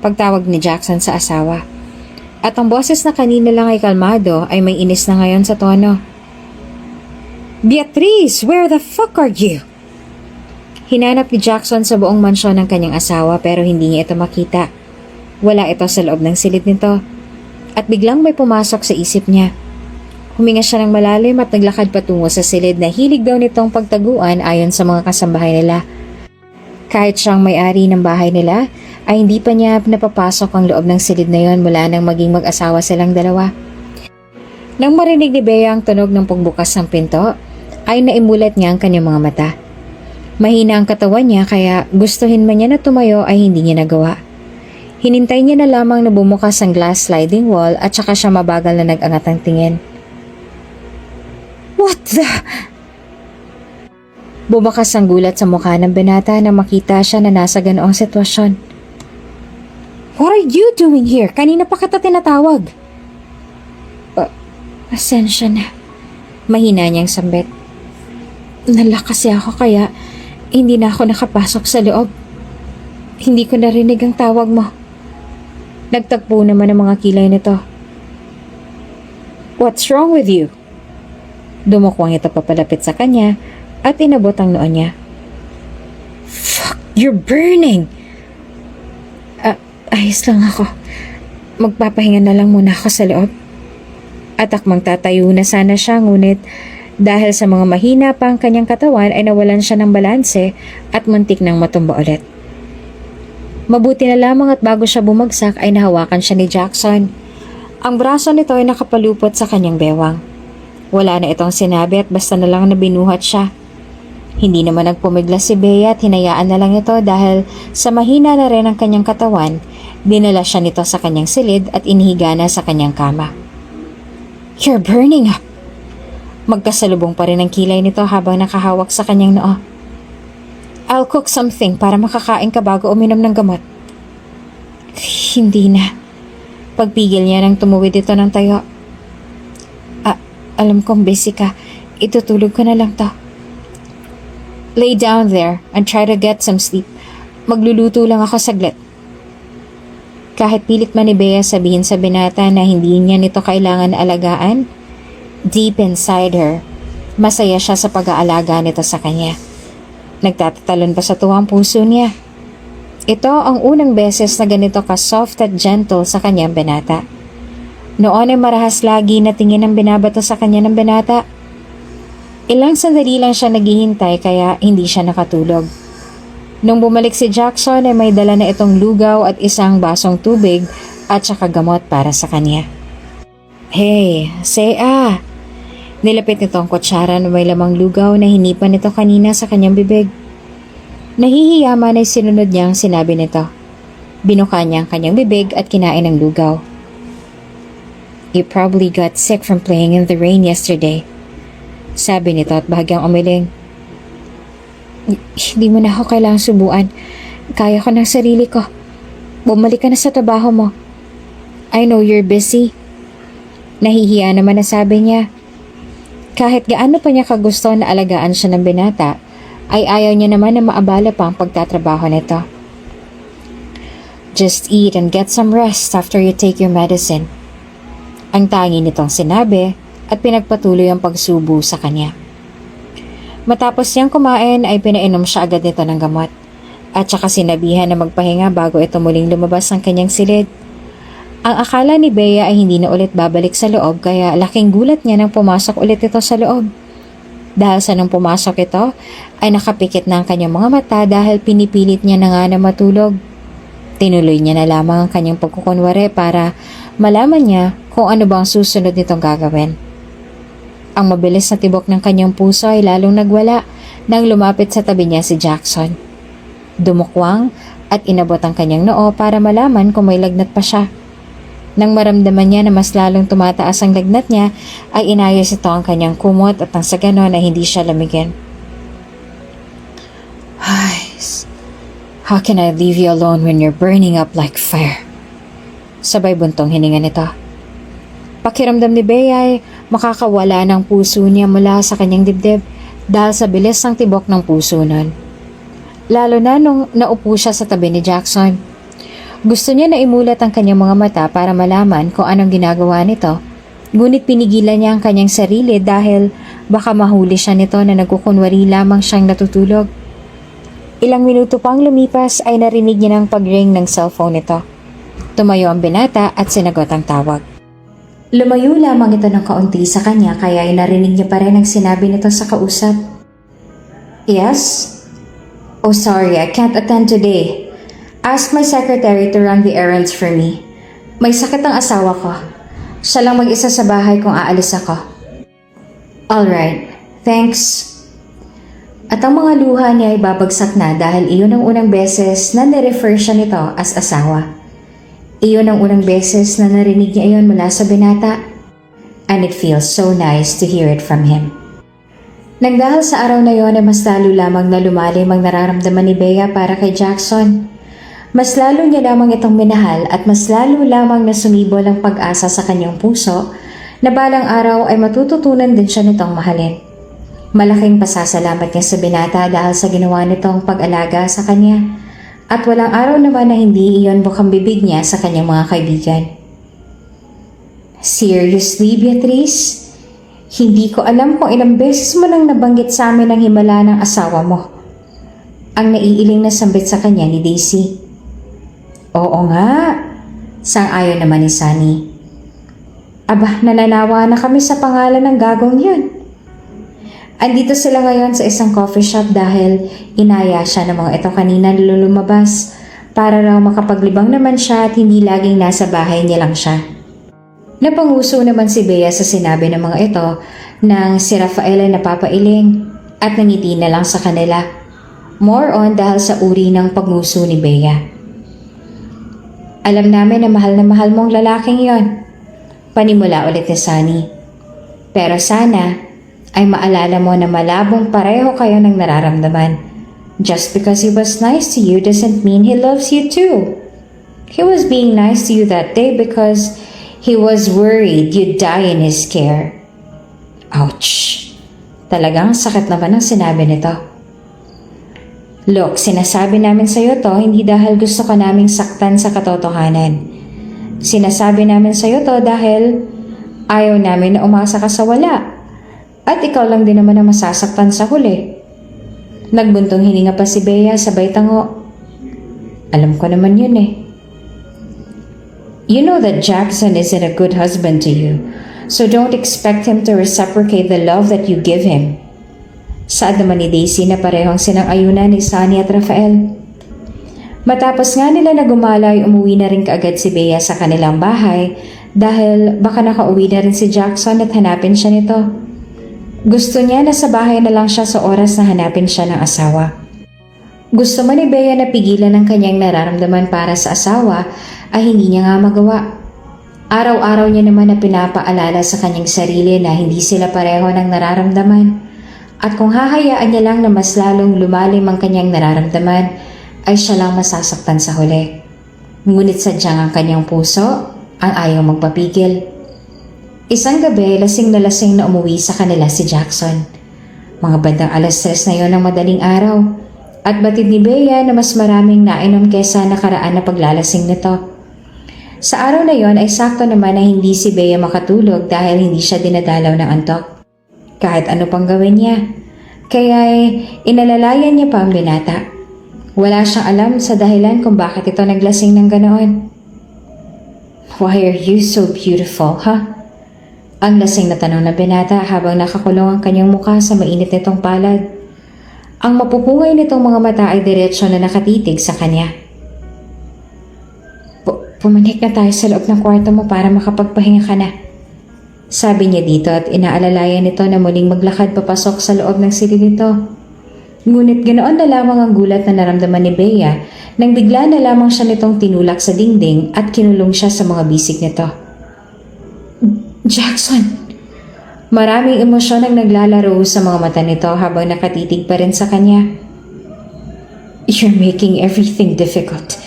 Pagtawag ni Jackson sa asawa. At ang boses na kanina lang ay kalmado ay may inis na ngayon sa tono. Beatrice, where the fuck are you? Hinanap ni Jackson sa buong mansyon ng kanyang asawa pero hindi niya ito makita. Wala ito sa loob ng silid nito. At biglang may pumasok sa isip niya. Huminga siya ng malalim at naglakad patungo sa silid na hilig daw nitong pagtaguan ayon sa mga kasambahay nila. Kahit siyang may-ari ng bahay nila, ay hindi pa niya napapasok ang loob ng silid na yon mula nang maging mag-asawa silang dalawa. Nang marinig ni Bea ang tunog ng pagbukas ng pinto, ay naimulat niya ang kanyang mga mata. Mahina ang katawan niya kaya gustuhin man niya na tumayo ay hindi niya nagawa. Hinintay niya na lamang na bumukas ang glass sliding wall at saka siya mabagal na nag-angat ang tingin. What the? Bumakas ang gulat sa mukha ng binata na makita siya na nasa ganoong sitwasyon. What are you doing here? Kanina pa kita tinatawag. Pasensya na. Mahina niyang sambit. Nalak kasi ako kaya hindi na ako nakapasok sa loob. Hindi ko narinig ang tawag mo. Nagtagpo naman ang mga kilay nito. What's wrong with you? Dumukwang ito papalapit sa kanya at inabot ang noo niya. Fuck, you're burning! Ayos lang ako. Magpapahinga na lang muna ako sa loob. At akmang tatayo na sana siya ngunit dahil sa mga mahina pa ang kanyang katawan ay nawalan siya ng balanse at muntik nang matumba ulit. Mabuti na lamang at bago siya bumagsak ay nahawakan siya ni Jackson. Ang braso nito ay nakapalupot sa kanyang bewang. Wala na itong sinabi at basta na lang nabinuhat siya. Hindi naman nagpumiglas si Bea at hinayaan na lang ito dahil sa mahina na rin ang kanyang katawan, dinala siya nito sa kanyang silid at inihiga na sa kanyang kama. You're burning up! Magkasalubong pa rin ang kilay nito habang nakahawak sa kanyang noo. I'll cook something para makakain ka bago uminom ng gamot. Hindi na. Pagpigil niya nang tumuwid ito ng tayo. Alam kong busy ka. Itutulog ko na lang to. Lay down there and try to get some sleep. Magluluto lang ako saglit. Kahit pilit man ni Bea sabihin sa binata na hindi niya nito kailangan alagaan, deep inside her, masaya siya sa pag-aalaga nito sa kanya. Nagtatatalon pa sa tuwang puso niya. Ito ang unang beses na ganito ka-soft at gentle sa kanyang binata. Noon ay marahas lagi na tingin ang binabato sa kanya ng binata. Ilang sandali lang siya naghihintay kaya hindi siya nakatulog. Nung bumalik si Jackson ay may dala na itong lugaw at isang basong tubig at saka gamot para sa kanya. Hey, Sea! Nilapit nito ang kutsara na may lamang lugaw na hinipan nito kanina sa kanyang bibig. Nahihiya man ay sinunod niya ang sinabi nito. Binuka niya ang kanyang bibig at kinain ang lugaw. You probably got sick from playing in the rain yesterday. Sabi nito at bahagyang umiling. Hindi mo na ako kailangang subuan. Kaya ko ng sarili ko. Bumalik ka na sa trabaho mo. I know you're busy. Nahihiya naman na sabi niya. Kahit gaano pa niya kagusto na alagaan siya ng binata, ay ayaw niya naman na maabala pa ang pagtatrabaho nito. Just eat and get some rest after you take your medicine. Ang tangi nitong sinabi at pinagpatuloy ang pagsubo sa kanya. Matapos niyang kumain ay pinainom siya agad nito ng gamot at saka sinabihan na magpahinga bago ito muling lumabas ang kanyang silid. Ang akala ni Bea ay hindi na ulit babalik sa loob kaya laking gulat niya nang pumasok ulit ito sa loob. Dahil sa nang pumasok ito ay nakapikit na ang kanyang mga mata dahil pinipilit niya na nga na matulog. Tinuloy niya na lamang ang kanyang pagkukunwari para malaman niya kung ano ba ang susunod nitong gagawin. Ang mabilis na tibok ng kanyang puso ay lalong nagwala nang lumapit sa tabi niya si Jackson. Dumukwang at inabot ang kanyang noo para malaman kung may lagnat pa siya. Nang maramdaman niya na mas lalong tumataas ang lagnat niya, ay inayos ito ang kanyang kumot at nang sa ganon ay hindi siya lamigin. How can I leave you alone when you're burning up like fire? Sabay buntong hininga nito. Pakiramdam ni Bea ay makakawala ng puso niya mula sa kanyang dibdib dahil sa bilis ng tibok ng puso nun. Lalo na nung naupo siya sa tabi ni Jackson. Gusto niya na imulat ang kanyang mga mata para malaman kung anong ginagawa nito. Ngunit pinigilan niya ang kanyang sarili dahil baka mahuli siya nito na nagkukunwari lamang siyang natutulog. Ilang minuto pang lumipas ay narinig niya ng pag-ring ng cellphone nito. Tumayo ang binata at sinagot ang tawag. Lumayo lamang ito ng kaunti sa kanya kaya ay narinig niya pa rin ang sinabi nito sa kausap. Yes? Oh sorry, I can't attend today. Ask my secretary to run the errands for me. May sakit ang asawa ko. Siya lang mag-isa sa bahay kung aalis ako. Alright, thanks. At ang mga luha niya ay babagsak na dahil iyon ang unang beses na nirefer siya nito as asawa. Iyon ang unang beses na narinig niya iyon mula sa binata. And it feels so nice to hear it from him. Nang dahil sa araw na iyon ay mas lalo lamang na lumalim ang nararamdaman ni Bea para kay Jackson. Mas lalo niya lamang itong minahal at mas lalo lamang na sumibol ang pag-asa sa kanyang puso na balang araw ay matututunan din siya nitong mahalin. Malaking pasasalamat niya sa binata dahil sa ginawa nitong pag-alaga sa kanya at walang araw naman na hindi iyon bukang bibig niya sa kanyang mga kaibigan. Seriously, Beatrice? Hindi ko alam kung ilang beses mo nang nabanggit sa amin ang himala ng asawa mo. Ang naiiling na sambit sa kanya ni Daisy. Oo nga, sang-ayon naman ni Sunny. Aba, nananawa na kami sa pangalan ng gagong yun. Andito sila ngayon sa isang coffee shop dahil inaya siya ng mga ito kanina na lumabas para raw makapaglibang naman siya at hindi laging nasa bahay niya lang siya. Napanguso naman si Bea sa sinabi ng mga ito nang si Rafael ay napapailing at nangiti na lang sa kanila. More on dahil sa uri ng pagnguso ni Bea. Alam namin na mahal mong lalaking yon. Panimula ulit ni Sunny. Pero sana ay maalala mo na malabong pareho kayo ng nararamdaman. Just because he was nice to you doesn't mean he loves you too. He was being nice to you that day because he was worried you'd die in his care. Ouch! Talagang sakit naman ang sinabi nito. Look, sinasabi namin sa'yo to hindi dahil gusto ka naming saktan sa katotohanan. Sinasabi namin sa'yo to dahil ayaw namin na umasa ka sa wala. At ikaw lang din naman ang masasaktan sa huli. Nagbuntong hininga pa si Bea sabay tango. Alam ko naman yun eh. You know that Jackson isn't a good husband to you, so don't expect him to reciprocate the love that you give him. Saad naman ni Daisy na parehong sinang-ayunan ni Sunny at Rafael. Matapos nga nila na gumala ay umuwi na rin kaagad si Bea sa kanilang bahay dahil baka nakauwi na rin si Jackson at hanapin siya nito. Gusto niya na sa bahay na lang siya sa oras na hanapin siya ng asawa. Gusto man ni Bea na pigilan ang kanyang nararamdaman para sa asawa ay hindi niya nga magawa. Araw-araw niya naman na pinapaalala sa kanyang sarili na hindi sila pareho ng nararamdaman. At kung hahayaan niya lang na mas lalong lumalim ang kanyang nararamdaman, ay siya lang masasaktan sa huli. Ngunit sadyang ang kanyang puso ang ayaw magpapigil. Isang gabi, lasing na umuwi sa kanila si Jackson. Mga bandang 3:00 na yon ng madaling araw. At batid ni Bea na mas maraming nainom kesa nakaraan na paglalasing nito. Sa araw na yon ay sakto naman na hindi si Bea makatulog dahil hindi siya dinadalaw ng antok. Kahit ano pang gawin niya. Kaya inalalayan niya pa ang binata. Wala siyang alam sa dahilan kung bakit ito naglasing ng ganoon. Why are you so beautiful, huh? Ang lasing na tanong ng binata habang nakakulong ang kanyang mukha sa mainit nitong palad. Ang mapupungay nitong mga mata ay diretsyo na nakatitig sa kanya. Pumanik na tayo sa loob ng kwarto mo para makapagpahinga ka na. Sabi niya dito at inaalalayan nito na muling maglakad papasok sa loob ng silid nito. Ngunit ganoon na lamang ang gulat na naramdaman ni Bea nang bigla na lamang siya nitong tinulak sa dingding at kinulong siya sa mga bisig nito. Jackson! Maraming emosyon ang naglalaro sa mga mata nito habang nakatitig pa rin sa kanya. You're making everything difficult.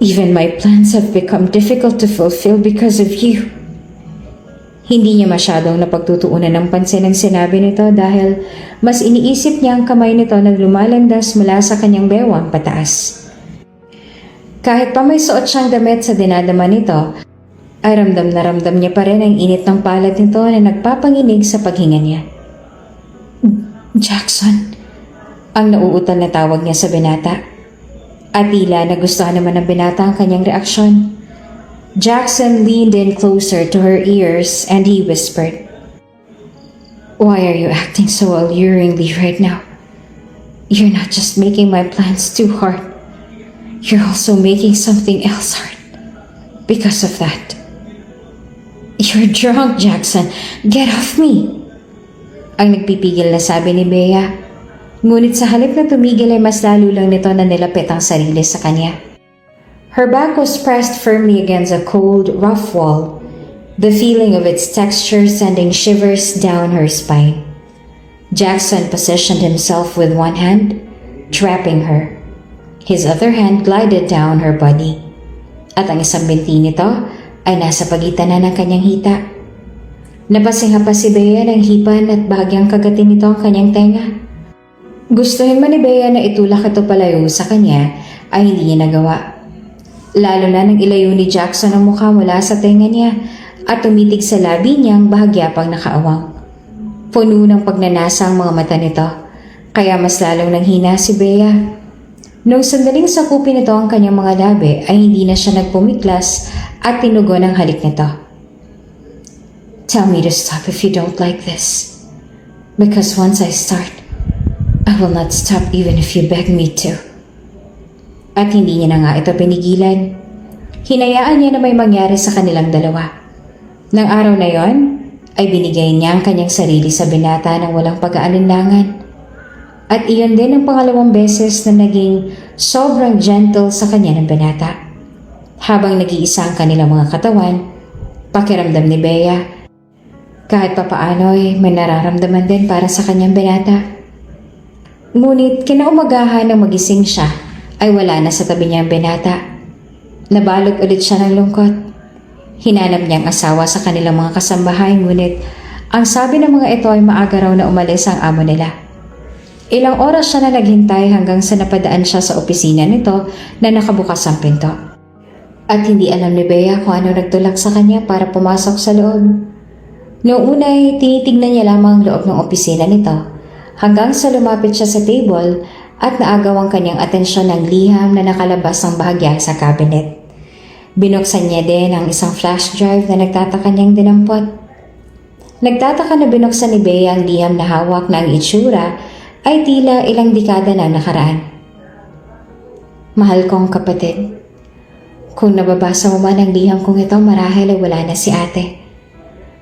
Even my plans have become difficult to fulfill because of you. Hindi niya masyadong napagtutuunan ng pansin ang sinabi nito dahil mas iniisip niya ang kamay nito na lumalandas mula sa kanyang bewang pataas. Kahit pa may suot siyang damit sa dinadama nito, ay ramdam na ramdam niya pa rin ang init ng palad nito na nagpapanginig sa paghinga niya. Jackson, ang nauutal na tawag niya sa binata. At tila nagustuhan naman ng binata ang kanyang reaksyon. Jackson leaned in closer to her ears and he whispered, Why are you acting so alluringly right now? You're not just making my plans too hard. You're also making something else hard. Because of that. You're drunk, Jackson. Get off me! Ang nagpipigil na sabi ni Bea. Ngunit sa halip na tumigil ay mas lalo lang nito na nilapit ang sarili sa kanya. Her back was pressed firmly against a cold, rough wall, the feeling of its texture sending shivers down her spine. Jackson positioned himself with one hand, trapping her. His other hand glided down her body. At ang isang binti nito ay nasa pagitan na ng kanyang hita. Napasingha pa si Bea ng hipan at bahagyang kagatin nito ang kanyang tenga. Gustuhin man ni Bea na itulak ito palayo sa kanya ay hindi niya nagawa. Lalo na nang ilayo ni Jackson ang mukha mula sa tenga niya at tumitig sa labi niyang bahagya pang nakaawang. Puno ng pagnanasa ang mga mata nito, kaya mas lalong nanghina si Bea. Nung sandaling sakupin nito ang kanyang mga labi ay hindi na siya nagpumiklas at tinugon ang halik nito. Tell me to stop if you don't like this. Because once I start, I will not stop even if you beg me to. At hindi niya na nga ito pinigilan. Hinayaan niya na may mangyari sa kanilang dalawa. Nang araw na yon, ay binigay niya ang kanyang sarili sa binata ng walang pag-aalinlangan. At iyon din ang pangalawang beses na naging sobrang gentle sa kanya ng binata. Habang nag-iisa ang kanilang mga katawan, pakiramdam ni Bea, kahit papaano ay may nararamdaman din para sa kanyang binata. Ngunit kinaumagahan nang magising siya ay wala na sa tabi niya ang binata. Nabalot ulit siya ng lungkot. Hinanap niya ang asawa sa kanilang mga kasambahay ngunit ang sabi ng mga ito ay maaga raw na umalis ang amo nila. Ilang oras siya na naghintay hanggang sa napadaan siya sa opisina nito na nakabukas ang pinto. At hindi alam ni Bea kung ano nagtulak sa kanya para pumasok sa loob. Noong una ay tinitignan niya lamang ang loob ng opisina nito hanggang sa lumapit siya sa table at naagaw ang kanyang atensyon ng liham na nakalabas ng bahagya sa cabinet. Binuksan niya din ang isang flash drive na nagtataka niyang dinampot. Nagtataka na binuksan ni Bea ang liham na hawak na ang itsura ay tila ilang dekada na nakaraan. Mahal kong kapatid, kung nababasa mo man ang liham kong ito, marahil ay wala na si ate.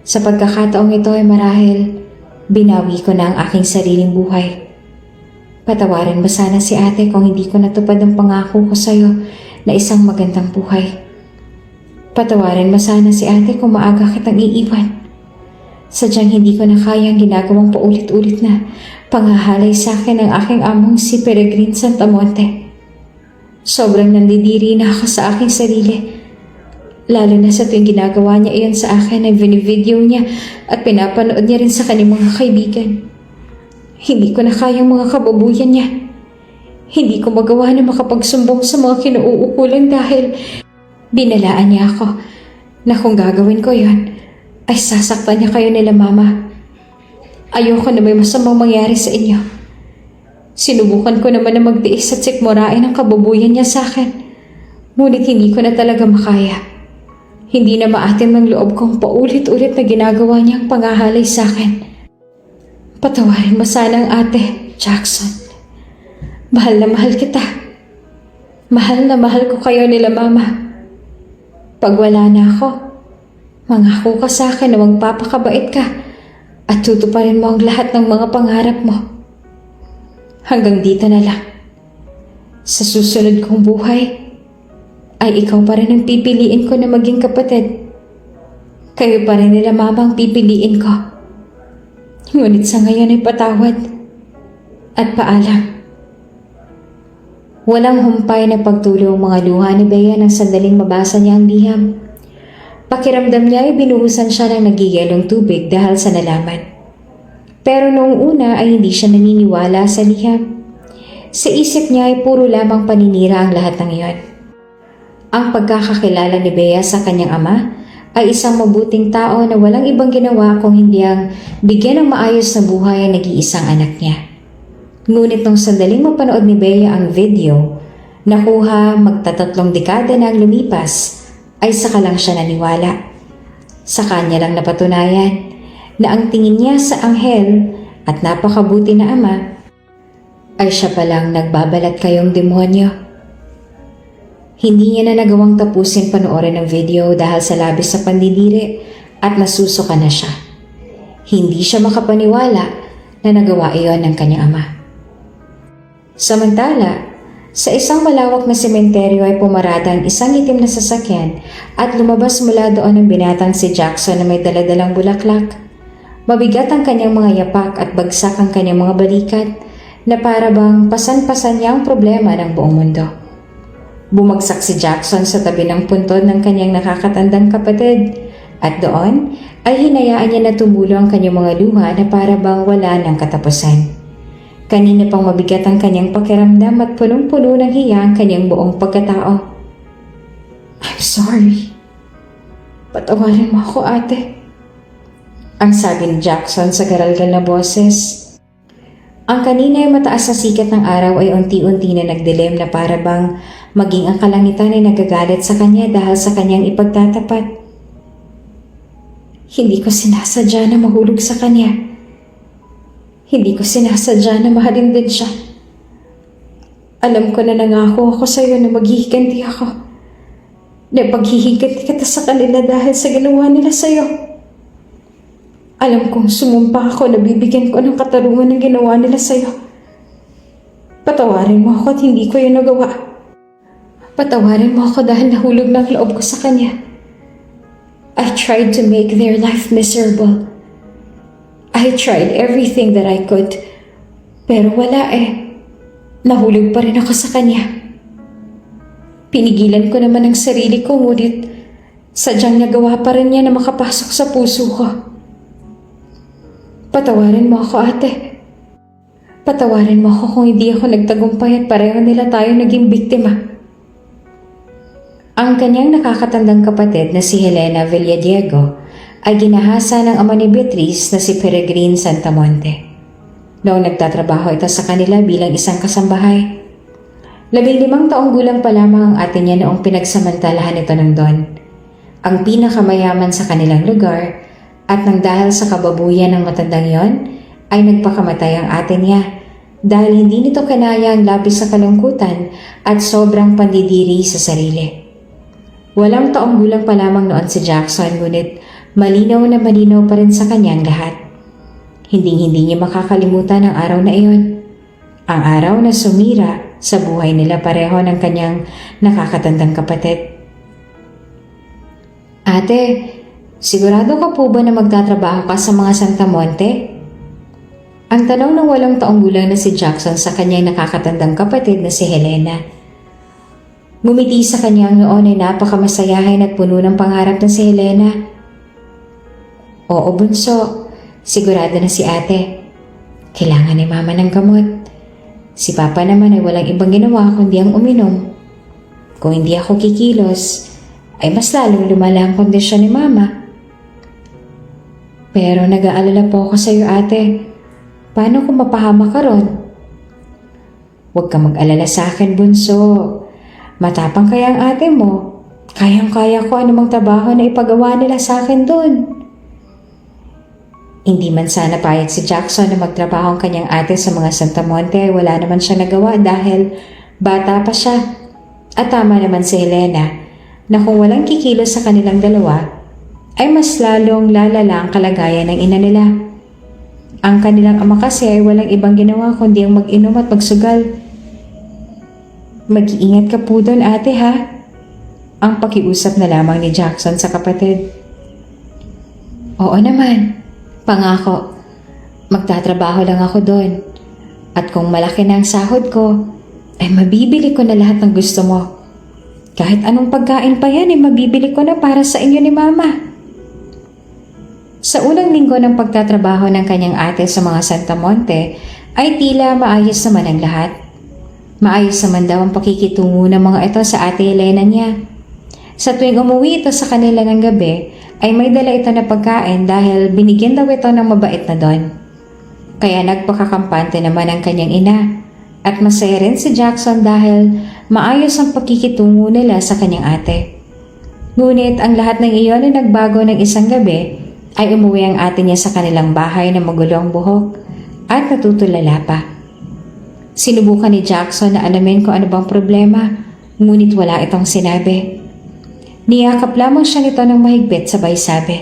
Sa pagkakataong ito ay marahil binawi ko na ang aking sariling buhay. Patawarin mo sana si ate kung hindi ko natupad ang pangako ko sa'yo na isang magandang buhay. Patawarin mo sana si ate kung maaga kitang iiwan. Sadyang hindi ko na kaya ang ginagawang paulit-ulit na panghahalay sa akin ng aking among si Peregrine Santamonte. Sobrang nandidiri na ako sa aking sarili. Lalo na sa tuwing ginagawa niya iyon sa akin ay vinivideo niya at pinapanood niya rin sa kanyang mga kaibigan. Hindi ko na kayang mga kababuyan niya. Hindi ko magawa na makapagsumbong sa mga kinauukulan dahil binalaan niya ako na kung gagawin ko yon ay sasaktan niya kayo nila mama. Ayoko na may masamang mangyari sa inyo. Sinubukan ko naman na magtiis at sikmurain ang kababuyan niya sa akin. Ngunit hindi ko na talaga makaya. Hindi na maatim ng loob kong paulit-ulit na ginagawa niyang pangahalay sa akin. Patawarin mo sana ang ate, Jackson. Mahal na mahal kita. Mahal na mahal ko kayo nila mama. Pag wala na ako, mangako ka sa akin na magpapakabait ka at tutuparin mo ang lahat ng mga pangarap mo. Hanggang dito na lang. Sa susunod kong buhay, ay ikaw pa rin ang pipiliin ko na maging kapatid. Kayo pa rin nila mama ang pipiliin ko. Ngunit sa ngayon ay patawad at paalam. Walang humpay na pagtuloy ang mga luha ni Bea nang sandaling mabasa niya ang liham. Pakiramdam niya ay binuhusan siya ng nagigilong tubig dahil sa nalaman. Pero noong una ay hindi siya naniniwala sa liham. Sa isip niya ay puro lamang paninira ang lahat ng iyon. Ang pagkakakilala ni Bea sa kanyang ama ay isang mabuting tao na walang ibang ginawa kung hindi ang bigyan ng maayos na buhay ang nag-iisang anak niya. Ngunit nung sandaling mapanood ni Bea ang video, nakuha magtatatlong dekada na ang lumipas, ay saka lang siya naniwala. Sa kanya lang napatunayan na ang tingin niya sa anghel at napakabuti na ama ay siya palang nagbabalat kayong demonyo. Hindi niya na nagawang tapusin panoorin ang video dahil sa labis sa pandidiri at nasusuka na siya. Hindi siya makapaniwala na nagawa iyon ng kanyang ama. Samantala, sa isang malawak na sementeryo ay pumarada ang isang itim na sasakyan at lumabas mula doon ang binatang si Jackson na may daladalang bulaklak. Mabigat ang kanyang mga yapak at bagsak ang kanyang mga balikat na para bang pasan-pasan niya ang problema ng buong mundo. Bumagsak si Jackson sa tabi ng puntod ng kanyang nakakatandang kapatid at doon ay hinayaan niya na tumulo ang kanyang mga luha na para bang wala ng katapusan. Kanina pang mabigat ang kanyang pakiramdam at punong-puno ng hiya ang kanyang buong pagkatao. I'm sorry. Patawarin mo ako, ate. Ang sabi ni Jackson sa garalgal na boses. Ang kanina ay mataas sa sikat ng araw ay unti-unti na nagdilim na para bang maging ang kalangitan ay nagagalit sa kanya dahil sa kanyang ipagtatapat. Hindi ko sinasadya na mahulog sa kanya. Hindi ko sinasadya na mahalin din siya. Alam ko na nangako ako sa iyo na maghihiganti ako. Na paghihiganti kita sa kanila dahil sa ginawa nila sa iyo. Alam kong sumumpa ako na bibigyan ko ng katarungan ng ginawa nila sa iyo. Patawarin mo ako at hindi ko yun nagawa. Patawarin mo ako dahil nahulog ng loob ko sa kanya. I tried to make their life miserable. I tried everything that I could, pero wala eh. Nahulog pa rin ako sa kanya. Pinigilan ko naman ang sarili ko, ngunit sadyang nagawa pa rin niya na makapasok sa puso ko. Patawarin mo ako, ate. Patawarin mo ako kung hindi ako nagtagumpay at pareho nila tayo naging biktima. Ang kanyang nakakatandang kapatid na si Helena Villadiego ay ginahasa ng ama ni Beatriz na si Peregrine Santamonte. Noong nagtatrabaho ito sa kanila bilang isang kasambahay. 15 taong gulang pa lamang ang ate niya noong pinagsamantalahan ito ng Don, ang pinakamayaman sa kanilang lugar, at nang dahil sa kababuyan ng matandang yon, ay nagpakamatay ang ate niya dahil hindi nito kanaya ang labis sa kalungkutan at sobrang pandidiri sa sarili. 8 taong gulang pa lamang noon si Jackson, ngunit malinaw na malinaw pa rin sa kanyang lahat. Hindi niya makakalimutan ang araw na iyon. Ang araw na sumira sa buhay nila pareho ng kanyang nakakatandang kapatid. Ate, sigurado ka po ba na magtatrabaho ka sa mga Santamonte? Ang tanong ng 8 taong gulang na si Jackson sa kanyang nakakatandang kapatid na si Helena. Ngumiti sa kanyang noon ay napakamasayahin at puno ng pangarap na si Helena. Oo, bunso. Sigurado na si ate. Kailangan ni mama ng gamot. Si papa naman ay walang ibang ginawa kundi ang uminom. Kung hindi ako kikilos, ay mas lalong lumala ang kondisyon ni mama. Pero nag-aalala po ako sa iyo, ate. Paano kung mapahama ka ron? Huwag ka mag-alala sa akin, bunso. Matapang kaya ang ate mo. Kayang-kaya ko anumang trabaho na ipagawa nila sa akin doon. Hindi man sana payag si Jackson na magtrabaho ang kanyang ate sa mga Santa Monte ay wala naman siya nagawa dahil bata pa siya. At tama naman si Helena na kung walang kikilos sa kanilang dalawa ay mas lalong lalala ang kalagayan ng ina nila. Ang kanilang ama kasi ay walang ibang ginawa kundi ang mag-inom at magsugal. Mag-iingat ka po doon ate ha? Ang pakiusap na lamang ni Jackson sa kapatid. Oo naman, pangako. Magtatrabaho lang ako doon. At kung malaki na ang sahod ko, ay mabibili ko na lahat ng gusto mo. Kahit anong pagkain pa yan ay mabibili ko na para sa inyo ni Mama. Sa unang linggo ng pagtatrabaho ng kanyang ate sa mga Santa Monte ay tila maayos naman ang lahat. Maayos naman daw ang pakikitungo ng mga ito sa ate Helena niya. Sa tuwing umuwi ito sa kanila ng gabi ay may dala ito na pagkain dahil binigyan daw ito ng mabait na don. Kaya nagpakakampante naman ang kanyang ina at masaya rin si Jackson dahil maayos ang pakikitungo nila sa kanyang ate. Ngunit ang lahat ng iyon ay nagbago ng isang gabi ay umuwi ang ate niya sa kanilang bahay na magulo ang buhok at natutulala pa. Sinubukan ni Jackson na alamin kung ano bang problema, ngunit wala itong sinabi. Niyakap lamang siya nito ng mahigpit sabay sabi,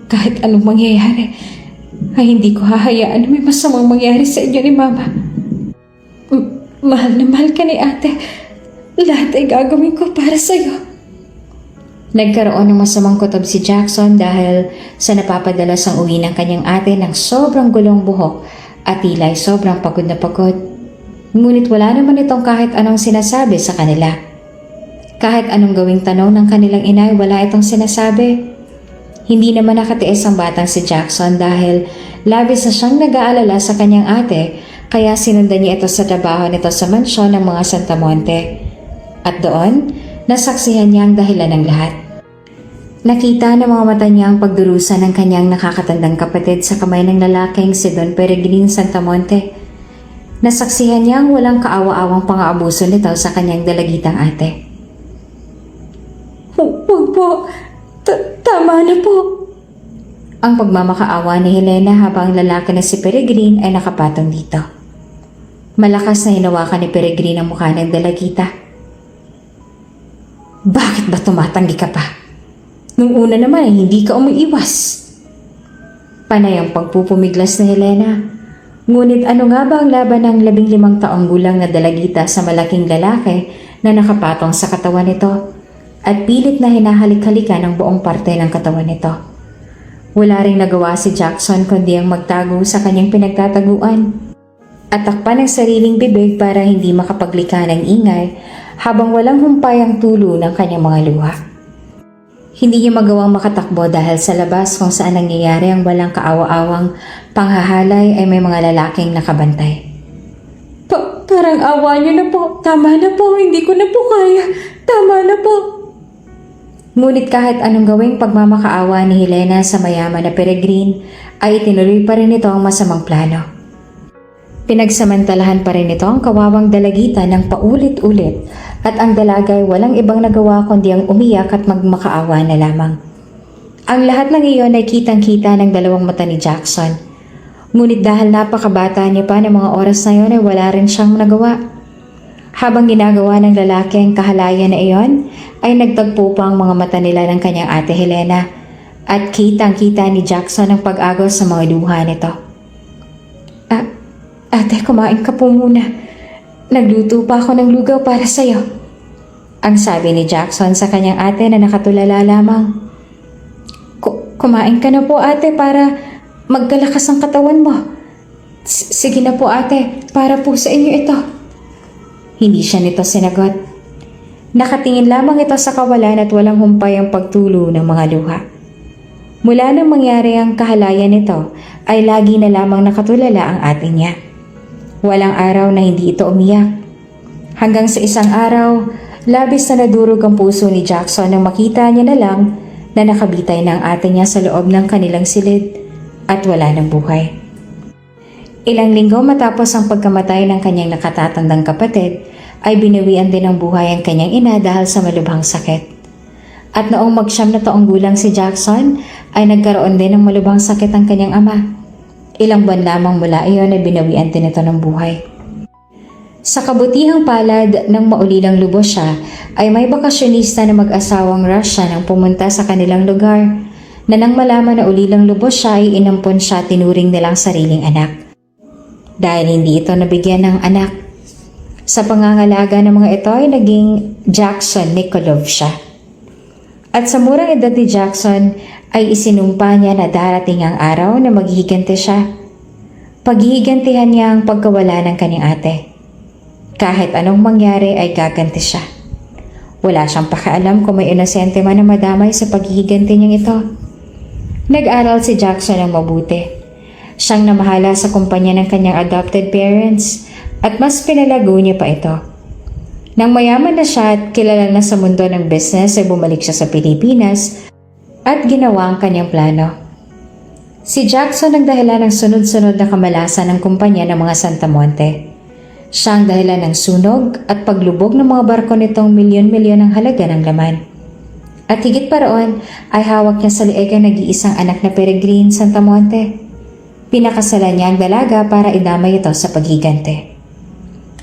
kahit anong mangyayari, ay hindi ko hahayaan na may masamang mangyari sa inyo ni Mama. Mahal na mahal ka ni ate. Lahat ay gagawin ko para sa'yo. Nagkaroon ng masamang kutob si Jackson dahil sa napapadalas ang uwi ng kanyang ate ng sobrang gulong buhok at tila ay sobrang pagod na pagod. Ngunit wala naman itong kahit anong sinasabi sa kanila. Kahit anong gawing tanong ng kanilang ina ay wala itong sinasabi. Hindi naman nakatiis ang batang si Jackson dahil labis na siyang nag-aalala sa kanyang ate kaya sinundan niya ito sa trabaho nito sa mansyon ng mga Santa Monte. At doon, nasaksihan niya ang dahilan ng lahat. Nakita ng mga mata niya ang pagdurusa ng kanyang nakakatandang kapatid sa kamay ng lalaking si Don Peregrin Santa Monte. Nasaksihan niya ang walang kaawa-awang pang-aabuso nito sa kanyang dalagitang ate. Huwag po, tama na po. Ang pagmamakaawa ni Helena habang ang lalaki na si Peregrin ay nakapatong dito. Malakas na hinawakan ni Peregrin ang mukha ng dalagita. Bakit ba tumatanggi ka pa? Nung una naman ay hindi ka umiiwas. Panay ang pagpupumiglas ni Helena. Ngunit ano nga ba ang laban ng 15 taong gulang na dalagita sa malaking lalaki na nakapatong sa katawan nito at pilit na hinahalik-halikan ang buong parte ng katawan nito? Wala ring nagawa si Jackson kundi ang magtago sa kanyang pinagtataguan at takpan ang sariling bibig para hindi makapaglika ng ingay habang walang humpay ang tulo ng kanyang mga luha. Hindi niya magawang makatakbo dahil sa labas kung saan nangyayari ang walang kaawa-awang panghahalay ay may mga lalaking nakabantay. Parang awa niyo na po. Tama na po. Hindi ko na po kaya. Tama na po. Ngunit kahit anong gawing pagmamakaawa ni Helena sa mayaman na Peregrin ay itinuloy pa rin ito ang masamang plano. Pinagsamantalahan pa rin ito ang kawawang dalagita ng paulit-ulit at ang dalaga ay walang ibang nagawa kundi ang umiyak at magmakaawa na lamang. Ang lahat ng iyon ay kitang-kita ng dalawang mata ni Jackson. Ngunit dahil napakabata niya pa ng mga oras na iyon ay wala rin siyang nagawa. Habang ginagawa ng lalaki ang kahalayan na iyon, ay nagtagpo pa ang mga mata nila ng kanyang ate Helena at kitang-kita ni Jackson ang pag-agos sa mga luha nito. Ate, kumain ka po muna. Nagluto pa ako ng lugaw para sa'yo. Ang sabi ni Jackson sa kanyang ate na nakatulala lamang. Kumain ka na po ate para magkalakas ang katawan mo. Sige na po ate, para po sa inyo ito. Hindi siya nito sinagot. Nakatingin lamang ito sa kawalan at walang humpay ang pagtulo ng mga luha. Mula nang mangyari ang kahalayan nito, ay lagi na lamang nakatulala ang ate niya. Walang araw na hindi ito umiyak. Hanggang sa isang araw, labis na nadurog ang puso ni Jackson nang makita niya na lang na nakabitay na ang ate niya sa loob ng kanilang silid at wala ng buhay. Ilang linggo matapos ang pagkamatay ng kanyang nakatatandang kapatid, ay binawian din ng buhay ang kanyang ina dahil sa malubhang sakit. At noong mag-9 na taong gulang si Jackson, ay nagkaroon din ng malubhang sakit ang kanyang ama. Ilang buwan lamang mula iyon ay binawian din ito ng buhay. Sa kabutihang palad ng maulilang lubos siya, ay may bakasyonista na mag-asawang Russian ang pumunta sa kanilang lugar, na nang malaman na ulilang lubos siya ay inampon siya tinuring nilang sariling anak. Dahil hindi ito nabigyan ng anak, sa pangangalaga ng mga ito ay naging Jackson Nikolov siya. At sa murang edad ni Jackson ay isinumpa niya na darating ang araw na maghihiganti siya. Paghihigantihan niya ang pagkawala ng kanyang ate. Kahit anong mangyari ay gaganti siya. Wala siyang pakialam kung may inosente man na madamay sa paghihiganti niyang ito. Nag-aral si Jackson ng mabuti. Siyang namahala sa kumpanya ng kanyang adopted parents at mas pinalago niya pa ito. Nang mayaman na siya at kilala na sa mundo ng business ay bumalik siya sa Pilipinas at ginawa ang kanyang plano. Si Jackson ang dahilan ng sunod-sunod na kamalasan ng kumpanya ng mga Santa Monte. Siya ang dahilan ng sunog at paglubog ng mga barko nitong milyon-milyon ang halaga ng laman. At higit pa roon ay hawak niya sa leeg ang nag-iisang anak na Peregrine Santa Monte. Pinakasalan niya ang dalaga para idamay ito sa paghiganti.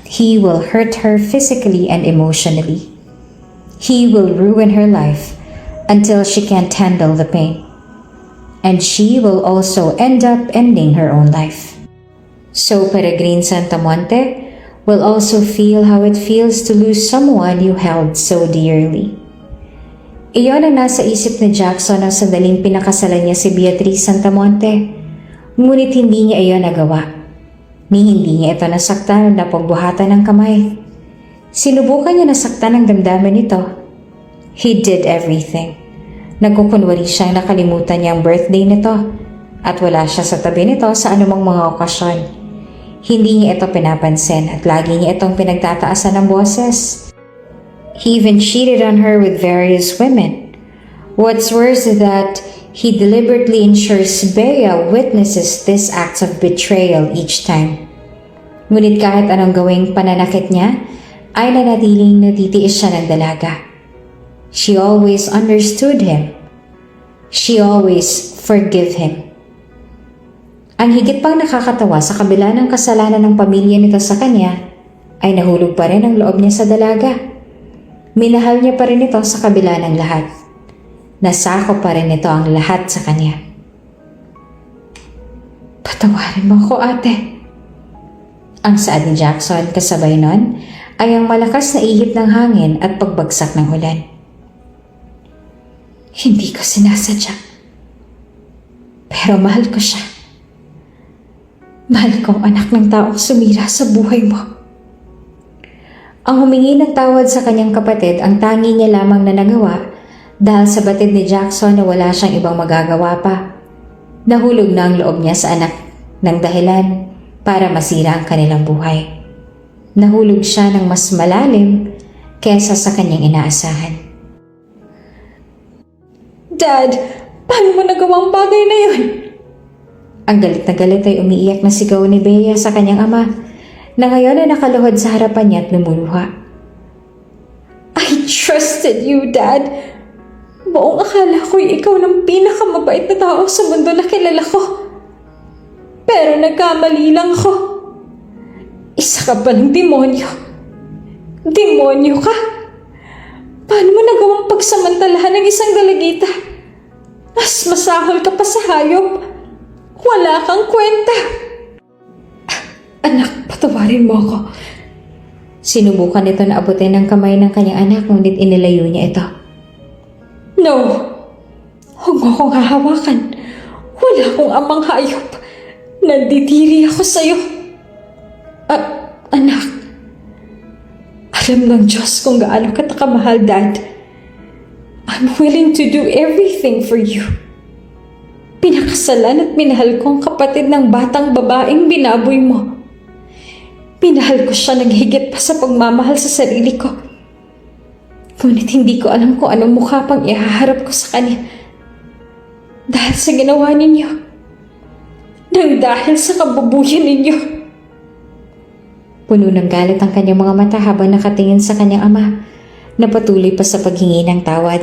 He will hurt her physically and emotionally. He will ruin her life until she can't handle the pain. And she will also end up ending her own life. So Peregrine Santa Monte will also feel how it feels to lose someone you held so dearly. Iyon ang nasa isip ni Jackson ang sandaling pinakasalan niya si Beatriz Santa Monte. Ngunit hindi niya iyon nagawa. Ni hindi niya ito nasaktan na pagbuhatan ng kamay. Sinubukan niya nasaktan ang damdamin nito. He did everything. Nagkukunwari siyang nakalimutan niya ang birthday nito at wala siya sa tabi nito sa anumang mga okasyon. Hindi niya ito pinapansin at lagi niya itong pinagtataasan ng boses. He even cheated on her with various women. What's worse is that he deliberately ensures Bea witnesses these acts of betrayal each time. Ngunit kahit anong gawing pananakit niya, ay nanatiling natitiis siya ng dalaga. She always understood him. She always forgave him. Ang higit pang nakakatawa sa kabila ng kasalanan ng pamilya nito sa kanya, ay nahulog pa rin ang loob niya sa dalaga. Minahal niya pa rin ito sa kabila ng lahat. Nasako pa rin ito ang lahat sa kanya. Patawarin mo ako, ate. Ang saad ni Jackson kasabay nun ay ang malakas na ihip ng hangin at pagbagsak ng ulan. Hindi ko sinasadya. Pero mahal ko siya. Mahal kong anak ng taong sumira sa buhay mo. Ang humingi ng tawad sa kanyang kapatid ang tangi niya lamang na nagawa dahil sa batid ni Jackson na wala siyang ibang magagawa pa. Nahulog na ang loob niya sa anak ng dahilan para masira ang kanilang buhay. Nahulog siya ng mas malalim kesa sa kanyang inaasahan. Dad, paano mo nagawang bagay na yun? Ang galit na galit ay umiiyak na sigaw ni Bea sa kanyang ama na ngayon ay nakaluhod sa harapan niya at lumuluha. I trusted you, Dad. Buong akala ko'y ikaw ng pinakamabait na tao sa mundo na kilala ko. Pero nagkamali lang ako. Isa ka palang demonyo. Demonyo ka? Paano mo nagawang pagsamantalahan ng isang dalagita? Mas masahol ka pa sa hayop. Wala kang kwenta. Anak, patawarin mo ako. Sinubukan nito na abutin ng kamay ng kanyang anak ngunit inilayo niya ito. No! Huwag mo akong hahawakan. Wala akong amang hayop. Nandidiri ako sa'yo. Anak. Alam ng Diyos kung gaano ka kamahal, Dad. I'm willing to do everything for you. Pinakasalan at minahal ko ang kapatid ng batang babaeng binaboy mo. Minahal ko siya naghigit pa sa pagmamahal sa sarili ko. Ngunit hindi ko alam kung anong mukha pang ihaharap ko sa kanya. Dahil sa ginawa ninyo. Nang dahil sa kababuyan ninyo. Puno ng galit ang kanyang mga mata habang nakatingin sa kanyang ama na patuloy pa sa paghingi ng tawad.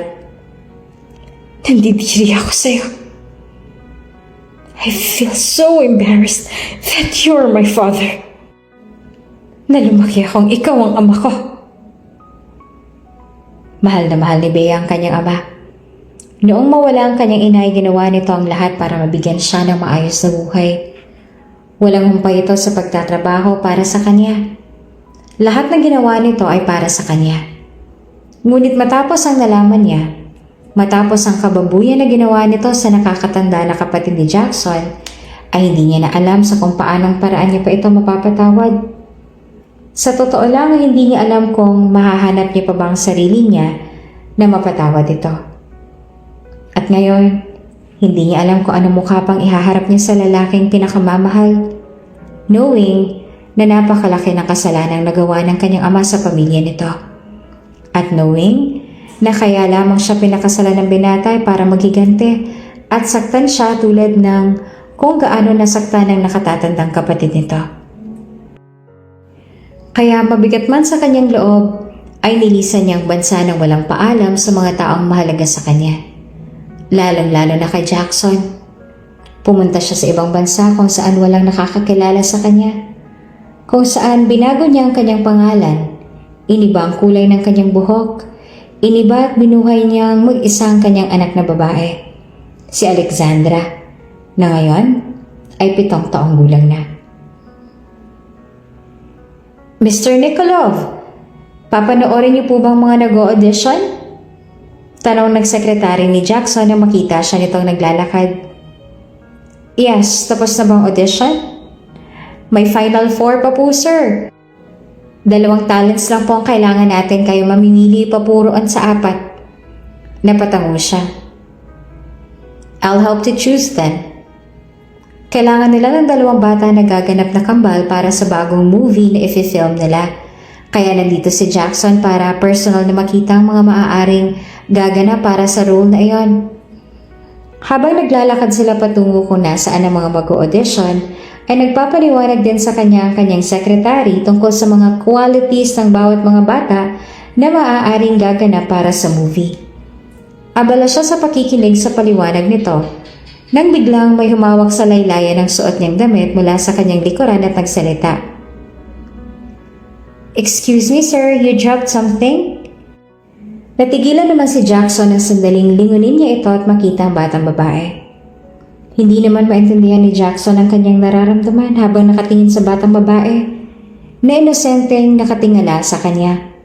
Nandidiri ako sa'yo. I feel so embarrassed that you're my father. Na lumaki akong ikaw ang ama ko. Mahal na mahal ni Bea ang kanyang ama. Noong mawala ang kanyang ina ay ginawa nito ang lahat para mabigyan siya ng maayos na buhay. Walang humpay ito sa pagtatrabaho para sa kanya. Lahat ng ginawa nito ay para sa kanya. Ngunit matapos ang nalaman niya, matapos ang kababuyan na ginawa nito sa nakakatanda na kapatid ni Jackson, ay hindi niya na alam sa kung paanong paraan niya pa ito mapapatawad. Sa totoo lang ay hindi niya alam kung mahahanap niya pa ba ang sarili niya na mapatawad ito. At ngayon, hindi niya alam kung ano mukha pang ihaharap niya sa lalaking pinakamamahal, knowing na napakalaki ng kasalanang nagawa ng kanyang ama sa pamilya nito. At knowing na kaya lamang siya pinakasalan ng binatay para magigante at saktan siya tulad ng kung gaano nasaktan ng nakatatandang kapatid nito. Kaya mabigat man sa kanyang loob, ay nilisan niyang bansa ng walang paalam sa mga taong mahalaga sa kanya. Lalong-lalo na kay Jackson. Pumunta siya sa ibang bansa kung saan walang nakakakilala sa kanya. Kung saan binago niya ang kanyang pangalan, iniba ang kulay ng kanyang buhok, iniba at binuhay niyang mag-isa ang kanyang anak na babae, si Alexandra, na ngayon ay 7 taong gulang na. Mr. Nikolov, papanoorin niyo po bang mga nag-o-audition? Tanong ng sekretary ni Jackson nang makita siya nitong naglalakad. Yes, tapos na bang audition? May final 4 pa po, sir. 2 talents lang po ang kailangan natin, kayo mamimili pa puroon sa 4. Napatango siya. I'll help to choose then. Kailangan nila ng 2 bata na gaganap na kambal para sa bagong movie na i-film nila. Kaya nandito si Jackson para personal na makita ang mga maaaring gaganap para sa role na iyon. Habang naglalakad sila patungo kung nasaan ang mga mag-audition, ay nagpapaliwanag din sa kanya ang kanyang sekretary tungkol sa mga qualities ng bawat mga bata na maaaring gaganap para sa movie. Abala siya sa pakikinig sa paliwanag nito nang biglang may humawak sa laylayan ng suot niyang damit mula sa kanyang likuran at nagsalita. Excuse me sir, you dropped something? Natigilan naman si Jackson ng sandaling lingunin niya ito at makita ang batang babae. Hindi naman maintindihan ni Jackson ang kanyang nararamdaman habang nakatingin sa batang babae na inosenteng nakatingala sa kanya.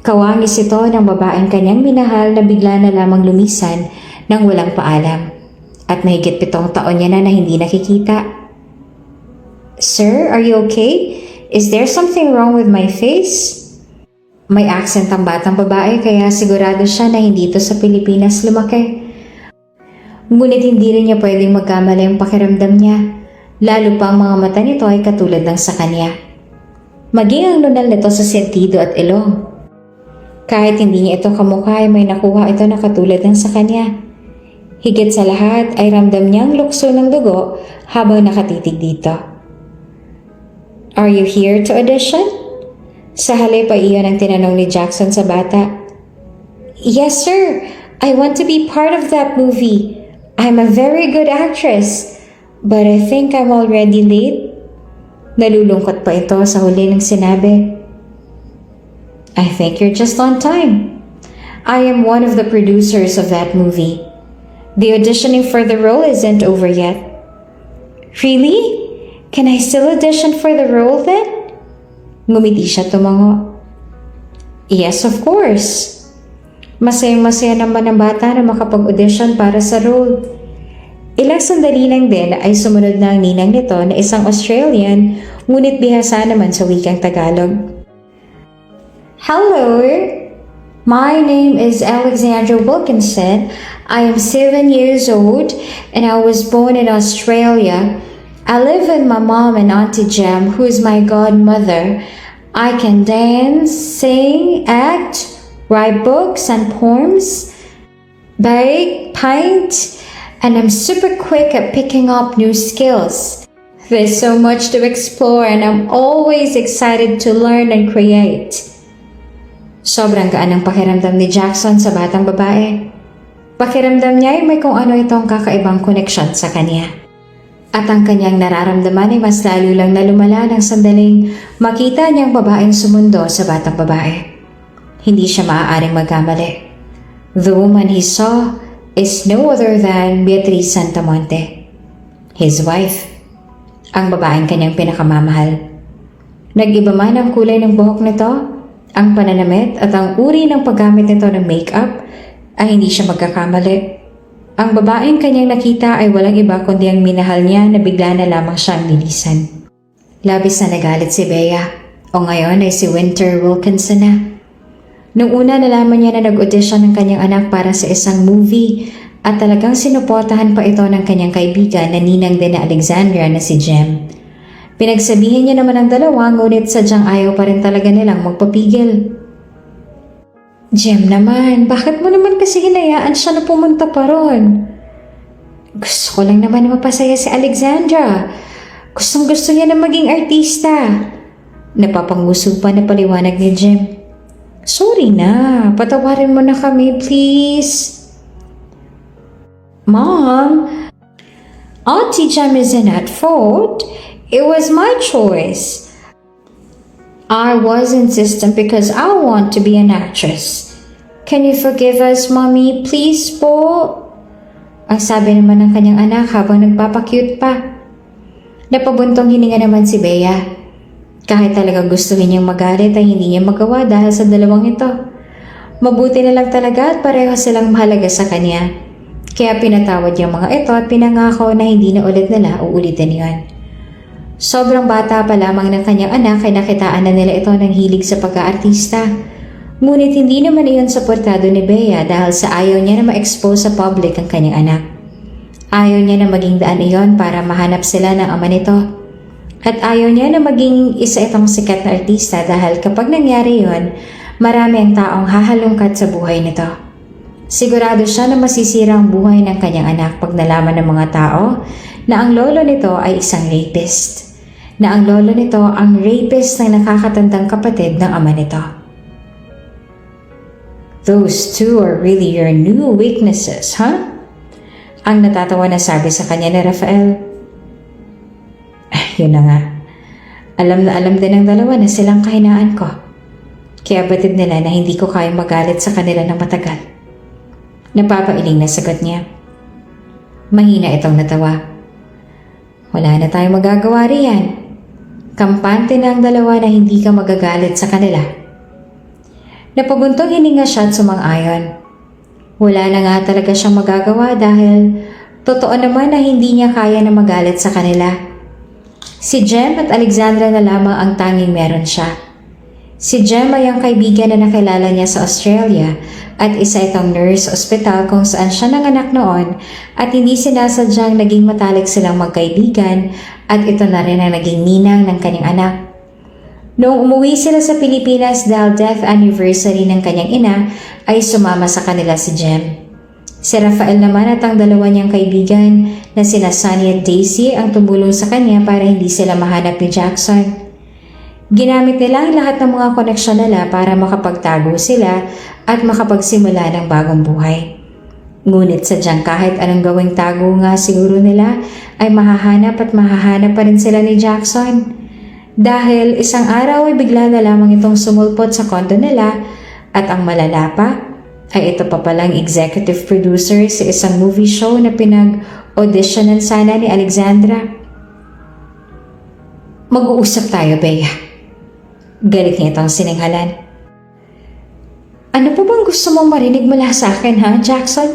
Kawangis ito ng babaeng kanyang minahal na bigla na lamang lumisan ng walang paalam. At mahigit 7 taon niya na hindi nakikita. Sir, are you okay? Is there something wrong with my face? May accent ang batang babae kaya sigurado siya na hindi ito sa Pilipinas lumaki. Ngunit hindi rin niya pwedeng magkamali ang pakiramdam niya, lalo pa ang mga mata nito ay katulad ng sa kanya. Maging ang lunal nito sa sentido at ilong. Kahit hindi niya ito kamukha ay may nakuha ito na katulad ng sa kanya. Higit sa lahat ay ramdam niyang lukso ng dugo habang nakatitig dito. Are you here to audition? Sa halip ay iyon ang tinanong ni Jackson sa bata. Yes sir, I want to be part of that movie. I'm a very good actress, but I think I'm already late. Nalulungkot pa ito sa huli ng sinabi. I think you're just on time. I am one of the producers of that movie. The auditioning for the role isn't over yet. Really? Can I still audition for the role then? Ngumiti siya tumango. Yes, of course. Masayang-masaya naman ang bata na makapag-audition para sa role. Ilang sandali lang din ay sumunod na ang ninang nito na isang Australian, ngunit bihasa naman sa wikang Tagalog. Hello! My name is Alexandra Wilkinson. I am 7 years old and I was born in Australia. I live with my mom and Auntie Jem, who is my godmother. I can dance, sing, act, write books and poems, bake, paint, And I'm super quick at picking up new skills. There's so much to explore and I'm always excited to learn and create. Sobrang gaan ang pakiramdam ni Jackson sa batang babae. Pakiramdam niya ay may kung ano itong kakaibang koneksyon sa kanya. At ang kanyang nararamdaman ay mas lalo lang na lumala ng sandaling makita niyang babaeng sumundo sa batang babae. Hindi siya maaaring magkamali. The woman he saw is no other than Beatriz Santamonte, his wife, ang babaeng kanyang pinakamamahal. Nag-iba man ang kulay ng buhok nito, ang pananamit at ang uri ng paggamit nito ng makeup ay hindi siya magkakamali. Ang babaeng kanyang nakita ay walang iba kundi ang minahal niya na bigla na lamang siyang nilisan. Labis na nagalit si Bea, o ngayon ay si Winter Wilkinson na. Nung una nalaman niya na nag-audition ng kanyang anak para sa isang movie at talagang sinuportahan pa ito ng kanyang kaibigan na ninang din na Alexandra na si Jem. Pinagsabihin niya naman ang dalawa ngunit sadyang ayaw pa rin talaga nilang magpapigil. Jem naman, bakit mo naman kasi hinayaan siya na pumunta pa ron? Gusto ko lang naman na mapasaya si Alexandra. Gustong gusto niya na maging artista. Napapanguso pa na paliwanag ni Jem. Sorry na, patawarin mo na kami please. Mom, Auntie Jem isn't at fault. It was my choice. I was insistent because I want to be an actress. Can you forgive us, Mommy? Please po? Ang sabi naman ng kanyang anak habang nagpapakyut pa. Napabuntong hininga naman si Bea. Kahit talaga gustuhin niyang magalit ay hindi niya magawa dahil sa dalawang ito. Mabuti na lang talaga at pareho silang mahalaga sa kanya. Kaya pinatawad yung mga ito at pinangako na hindi na ulit nila uulitin yon. Sobrang bata pa lamang ng kanyang anak ay nakitaan na nila ito ng hilig sa pagka-artista. Ngunit hindi naman iyon suportado ni Bea dahil sa ayaw niya na ma-expose sa public ang kanyang anak. Ayaw niya na maging daan iyon para mahanap sila ng ama nito. At ayaw niya na maging isa itong sikat na artista dahil kapag nangyari yon, marami ang taong hahalungkat sa buhay nito. Sigurado siya na masisira ang buhay ng kanyang anak pag nalaman ng mga tao na ang lolo nito ay isang rapist. Na ang lolo nito ang rapist ng nakakatandang kapatid ng ama nito. Those two are really your new weaknesses, huh? Ang natatawa na sabi sa kanya ni Rafael. Yun na nga. Alam na alam din ng dalawa na silang kahinaan ko. Kaya batid nila na hindi ko kayang magalit sa kanila ng matagal. Napapailing na sagot niya. Mahina itong natawa. Wala na tayong magagawa riyan. Kampante na ang dalawa na hindi ka magagalit sa kanila. Napabuntong hininga siya at sumang-ayon. Wala na nga talaga siyang magagawa dahil totoo naman na hindi niya kaya na magalit sa kanila. Si Jem at Alexandra na lamang ang tanging meron siya. Si Jem ay ang kaibigan na nakilala niya sa Australia at isa itong nurse sa ospital kung saan siya nanganak noon at hindi sinasadyang naging matalik silang magkaibigan at ito na rin ang naging ninang ng kanyang anak. Noong umuwi sila sa Pilipinas dahil death anniversary ng kanyang ina ay sumama sa kanila si Jem. Si Rafael naman at ang dalawa niyang kaibigan na sina Sunny at Daisy ang tumulong sa kanya para hindi sila mahanap ni Jackson. Ginamit nila ang lahat ng mga koneksyon nila para makapagtago sila at makapagsimula ng bagong buhay. Ngunit sadyang kahit anong gawing tago nga siguro nila ay mahahanap pa rin sila ni Jackson. Dahil isang araw ay bigla na lamang itong sumulpot sa kondo nila at ang malala pa ay ito pa palang executive producer sa isang movie show na pinag-auditionan sana ni Alexandra. Mag-uusap tayo, Bea. Galit niya itong sininghalan. Ano pa bang gusto mong marinig mula sa akin, ha, Jackson?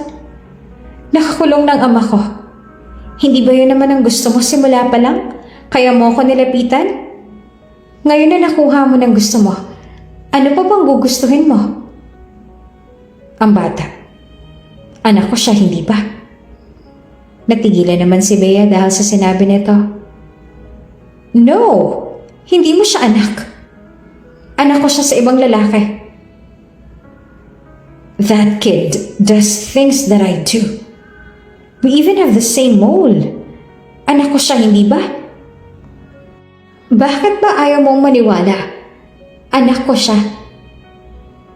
Nakakulong ng ama ko. Hindi ba yun naman ang gusto mo simula pa lang? Kaya mo ko nilapitan? Ngayon na nakuha mo ng gusto mo, ano pa bang gugustuhin mo? Ang bata. Anak ko siya, hindi ba? Natigilan naman si Bea dahil sa sinabi nito. No! Hindi mo siya anak. Anak ko siya sa ibang lalaki. That kid does things that I do. We even have the same mole. Anak ko siya, hindi ba? Bakit ba ayaw mong maniwala? Anak ko siya.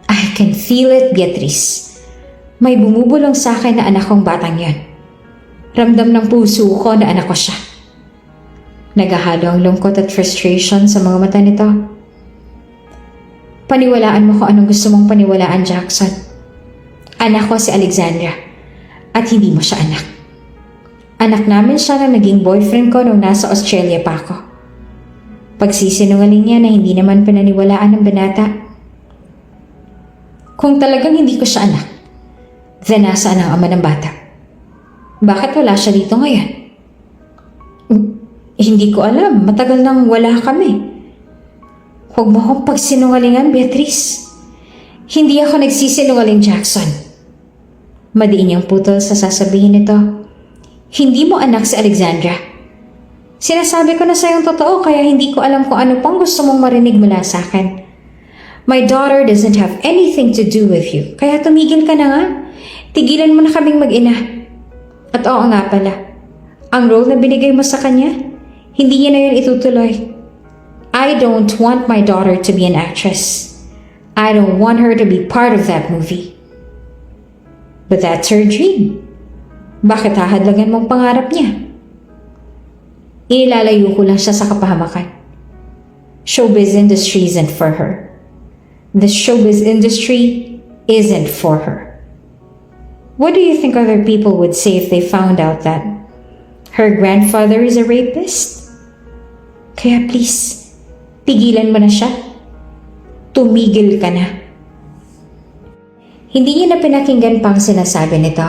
I can feel it, Beatrice. May bumubulong sa akin na anak kong batang yan. Ramdam ng puso ko na anak ko siya. Naghahalo ang lungkot at frustration sa mga mata nito. Paniwalaan mo kung anong gusto mong paniwalaan, Jackson. Anak ko si Alexandra at hindi mo siya anak. Anak namin siya na naging boyfriend ko nung nasa Australia pa ako. Pagsisinungaling niya na hindi naman pinaniwalaan ng binata. Kung talagang hindi ko siya anak, then nasaan ang ama ng bata? Bakit wala siya dito ngayon? Hindi ko alam. Matagal nang wala kami. Huwag mo akong pagsinungalingan, Beatrice. Hindi ako nagsisinungaling, Jackson. Madiin niyang putol sa sasabihin nito. Hindi mo anak si Alexandra. Sinasabi ko na sa'yong totoo kaya hindi ko alam kung ano pang gusto mong marinig mula sa akin. My daughter doesn't have anything to do with you. Kaya tumigil ka na nga. Tigilan mo na kaming mag-ina. At oo nga pala, ang role na binigay mo sa kanya, hindi niya na yun itutuloy. I don't want my daughter to be an actress. I don't want her to be part of that movie. But that's her dream. Bakit hahadlagan mong pangarap niya? Ilalayo ko lang siya sa kapahamakan. Showbiz industry isn't for her. The showbiz industry isn't for her. What do you think other people would say if they found out that her grandfather is a rapist? Kaya please, tigilan mo na siya. Tumigil ka na. Hindi niya na pinakinggan pang sinasabi nito.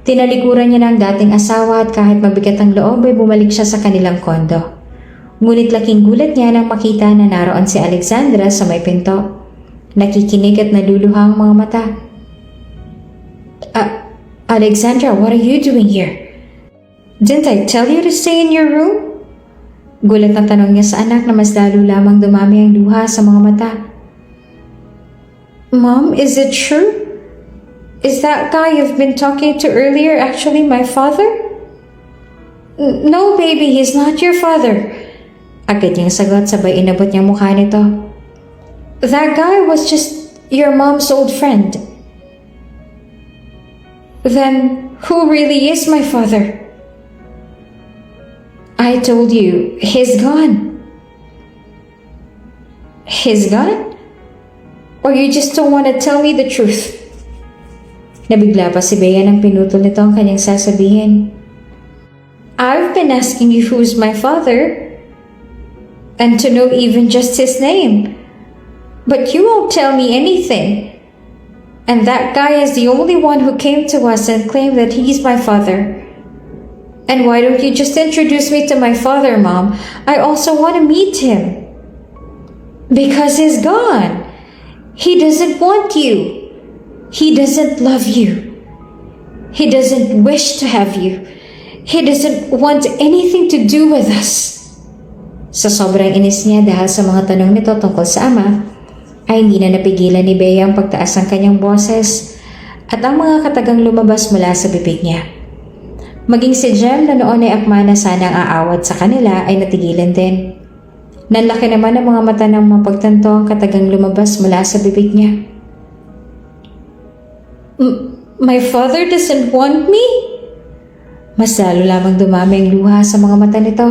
Tinalikuran niya ng dating asawa at kahit mabigat ang loob ay bumalik siya sa kanilang kondo. Ngunit laking gulat niya nang makita na naroon si Alexandra sa may pinto. Nakikinig at naluluha ang mga mata. Alexandra, what are you doing here? Didn't I tell you to stay in your room? Gulat na tanong niya sa anak na mas lalo lamang dumami ang luha sa mga mata. Mom, is it true? Is that guy you've been talking to earlier actually my father? No, baby, he's not your father. Agad niyang sagot sabay inabot niyang mukha nito. That guy was just your mom's old friend. Then, who really is my father? I told you, he's gone. He's gone? Or you just don't want to tell me the truth? Nabigla pa si Bea nang pinutol nito ang kanyang sasabihin. I've been asking you who's my father, and to know even just his name. But you won't tell me anything. And that guy is the only one who came to us and claimed that he's my father. And why don't you just introduce me to my father, Mom? I also want to meet him. Because he's gone. He doesn't want you. He doesn't love you. He doesn't wish to have you. He doesn't want anything to do with us. Sa sobrang inis niya dahil sa mga tanong nito tungkol sa ama, ay hindi na napigilan ni Bea ang pagtaas ng kanyang boses at ang mga katagang lumabas mula sa bibig niya. Maging si Jem na noon ay akma na sanang aawat sa kanila ay natigilan din. Nanlaki naman ang mga mata ng mapagtanto ang katagang lumabas mula sa bibig niya. My father doesn't want me? Mas lalo lamang dumami ang luha sa mga mata nito,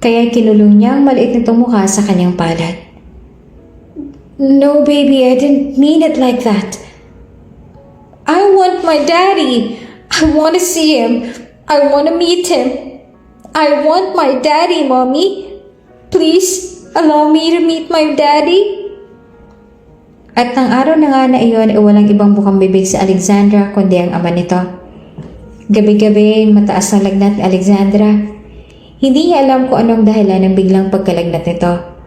kaya kinulong niya ang maliit nitong mukha sa kanyang palad. No, baby, I didn't mean it like that. I want my daddy. I want to see him. I want to meet him. I want my daddy, Mommy. Please, allow me to meet my daddy. At ng araw na nga na iyon ay walang ibang bukang bibig si Alexandra kundi ang ama nito. Gabi-gabi mataas na lagnat ni Alexandra. Hindi niya alam kung anong dahilan ng biglang pagkalagnat nito.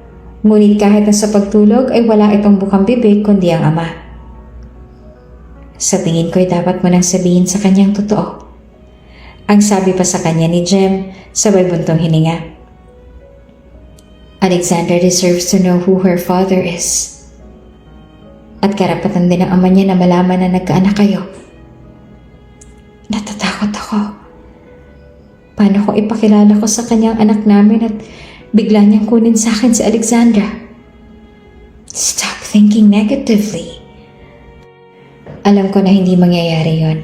Ngunit kahit na sa pagtulog ay wala itong bukang bibig kundi ang ama. Sa tingin ko'y dapat mo nang sabihin sa kanyang totoo. Ang sabi pa sa kanya ni Jem sabay buntong hininga. Alexandra deserves to know who her father is. At karapatan din ng ama niya na malaman na nagkaanak kayo. Natatakot ako. Paano kung ipakilala ko sa kanyang anak namin at bigla niyang kunin sa akin si Alexandra? Stop thinking negatively. Alam ko na hindi mangyayari yon.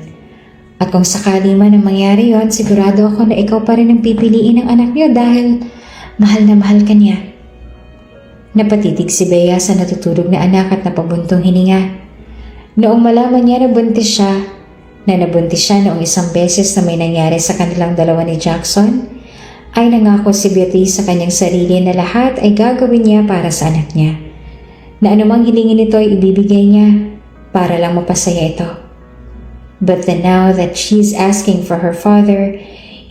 At kung sakali man na mangyari yon, sigurado ako na ikaw pa rin ang pipiliin ng anak niyo dahil mahal na mahal ka niya. Napatitig si Bea sa natutulog na anak at napabuntong hininga. Noong malaman niya na nabuntis siya noong isang beses na may nangyari sa kanilang dalawa ni Jackson, ay nangako si Beatrice sa kanyang sarili na lahat ay gagawin niya para sa anak niya. Na anumang hilingin ito ay ibibigay niya para lang mapasaya ito. But then now that she's asking for her father,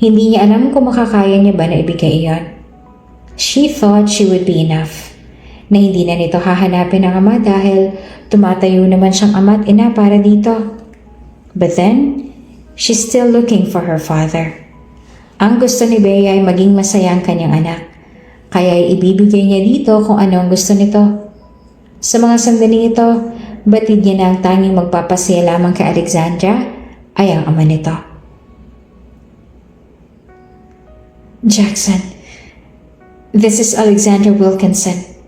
hindi niya alam kung makakaya niya ba na ibigay iyon. She thought she would be enough. Na hindi na nito hahanapin ang ama dahil tumatayo naman siyang ama at ina para dito. But then, she's still looking for her father. Ang gusto ni Bea ay maging masaya ang kanyang anak. Kaya ibibigay niya dito kung ano ang gusto nito. Sa mga sandaling ito, batid niya na ang tanging magpapasaya lamang kay Alexandra ay ang ama nito. Jackson, this is Alexandra Wilkinson.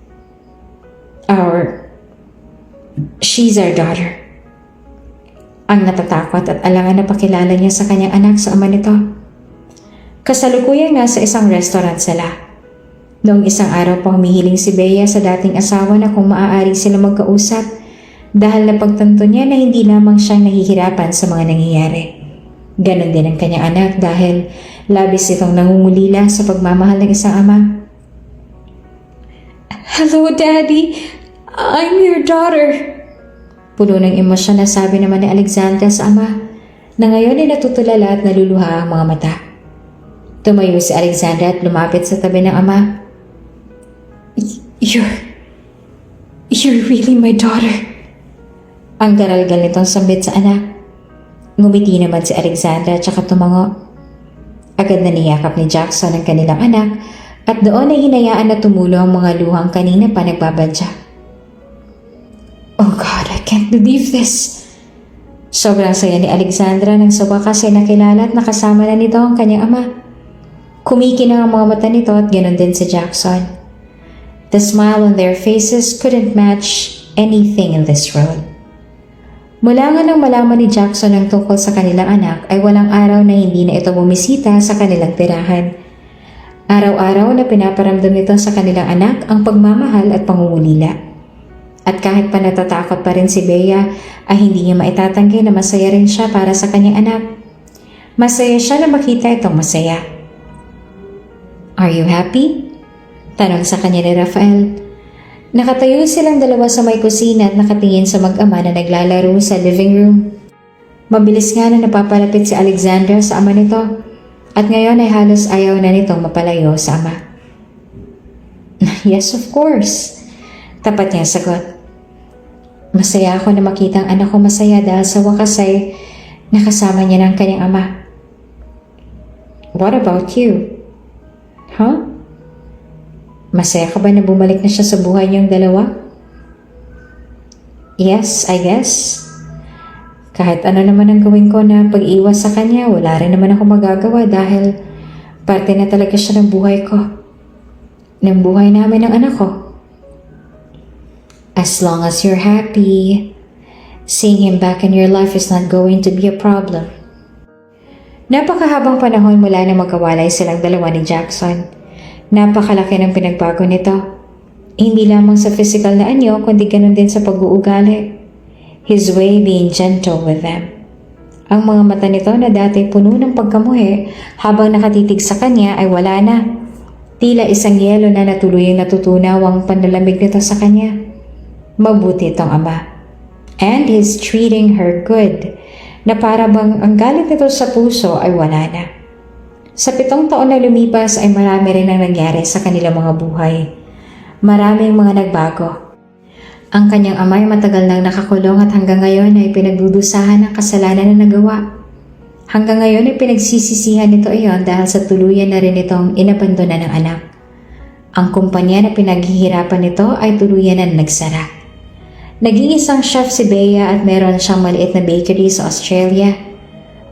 She's our daughter. Ang natatakot at alangan na pakilala niya sa kanyang anak sa ama nito. Kasalukuyang nasa isang restaurant sila. Noong isang araw pa humihiling si Bea sa dating asawa na kung maaari sila magkausap dahil napagtanto niya na hindi lamang siyang nahihirapan sa mga nangyayari. Ganon din ang kanyang anak dahil labis itong nangungulila sa pagmamahal ng isang ama. Hello, Daddy. I'm your daughter. Puno ng emosyon na sabi naman ni Alexandra sa ama na ngayon ay natutulala at naluluha ang mga mata. Tumayo si Alexandra at lumapit sa tabi ng ama. You're really my daughter. Ang garalgal nitong sambit sa anak. Ngumiti naman si Alexandra at saka tumango. Agad na niyakap ni Jackson ang kanilang anak at doon ay hinayaan na tumulo ang mga luhang kanina pa nagbabadya. Oh God, I can't believe this. Sobrang saya ni Alexandra nang sa wakas ay nakilala at nakasama na nito ang kanyang ama. Kumikinang ang mga mata nito at ganoon din si Jackson. The smile on their faces couldn't match anything in this world. Mula nga nang malaman ni Jackson ang tungkol sa kanilang anak ay walang araw na hindi na ito bumisita sa kanilang tirahan. Araw-araw na pinaparamdam nito sa kanilang anak ang pagmamahal at pangungulila. At kahit pa natatakot pa rin si Bea ay hindi niya maitatanggi na masaya rin siya para sa kanyang anak. Masaya siya na makita itong masaya. Are you happy? Tanong sa kanya ni Rafael. Nakatayo silang dalawa sa may kusina at nakatingin sa mag-ama na naglalaro sa living room. Mabilis nga na napapalapit si Alexandra sa ama nito at ngayon ay halos ayaw na nitong mapalayo sa ama. Yes, of course. Tapat niya sagot. Masaya ako na makita ang anak ko masaya dahil sa wakas ay nakasama niya ng kanyang ama. What about you? Huh? Masaya ka ba na bumalik na siya sa buhay niyong dalawa? Yes, I guess. Kahit ano naman ang gawin ko na pag-iwas sa kanya, wala rin naman ako magagawa dahil parte na talaga siya ng buhay ko. Ng buhay namin ng anak ko. As long as you're happy, seeing him back in your life is not going to be a problem. Napakahabang panahon mula na magkawalay silang dalawa ni Jackson. Napakalaki ng pinagbago nito. Hindi lamang sa physical na anyo, kundi ganun din sa pag-uugali. His way being gentle with them. Ang mga mata nito na dati puno ng pagkamuhi habang nakatitig sa kanya ay wala na. Tila isang yelo na natuluyang natutunaw ang panlalamig nito sa kanya. Mabuti itong ama. And he's treating her good, na para bang ang galit nito sa puso ay wala na. Sa 7 taon na lumipas ay marami rin ang nangyari sa kanilang mga buhay. Maraming mga nagbago. Ang kanyang ama ay matagal nang nakakulong at hanggang ngayon ay pinagdudusahan ng kasalanan na nagawa. Hanggang ngayon ay pinagsisisihan nito iyon dahil sa tuluyan na rin itong inabandona ng anak. Ang kumpanya na pinaghihirapan nito ay tuluyan na nagsara. Naging isang chef si Bea at meron siyang maliit na bakery sa Australia.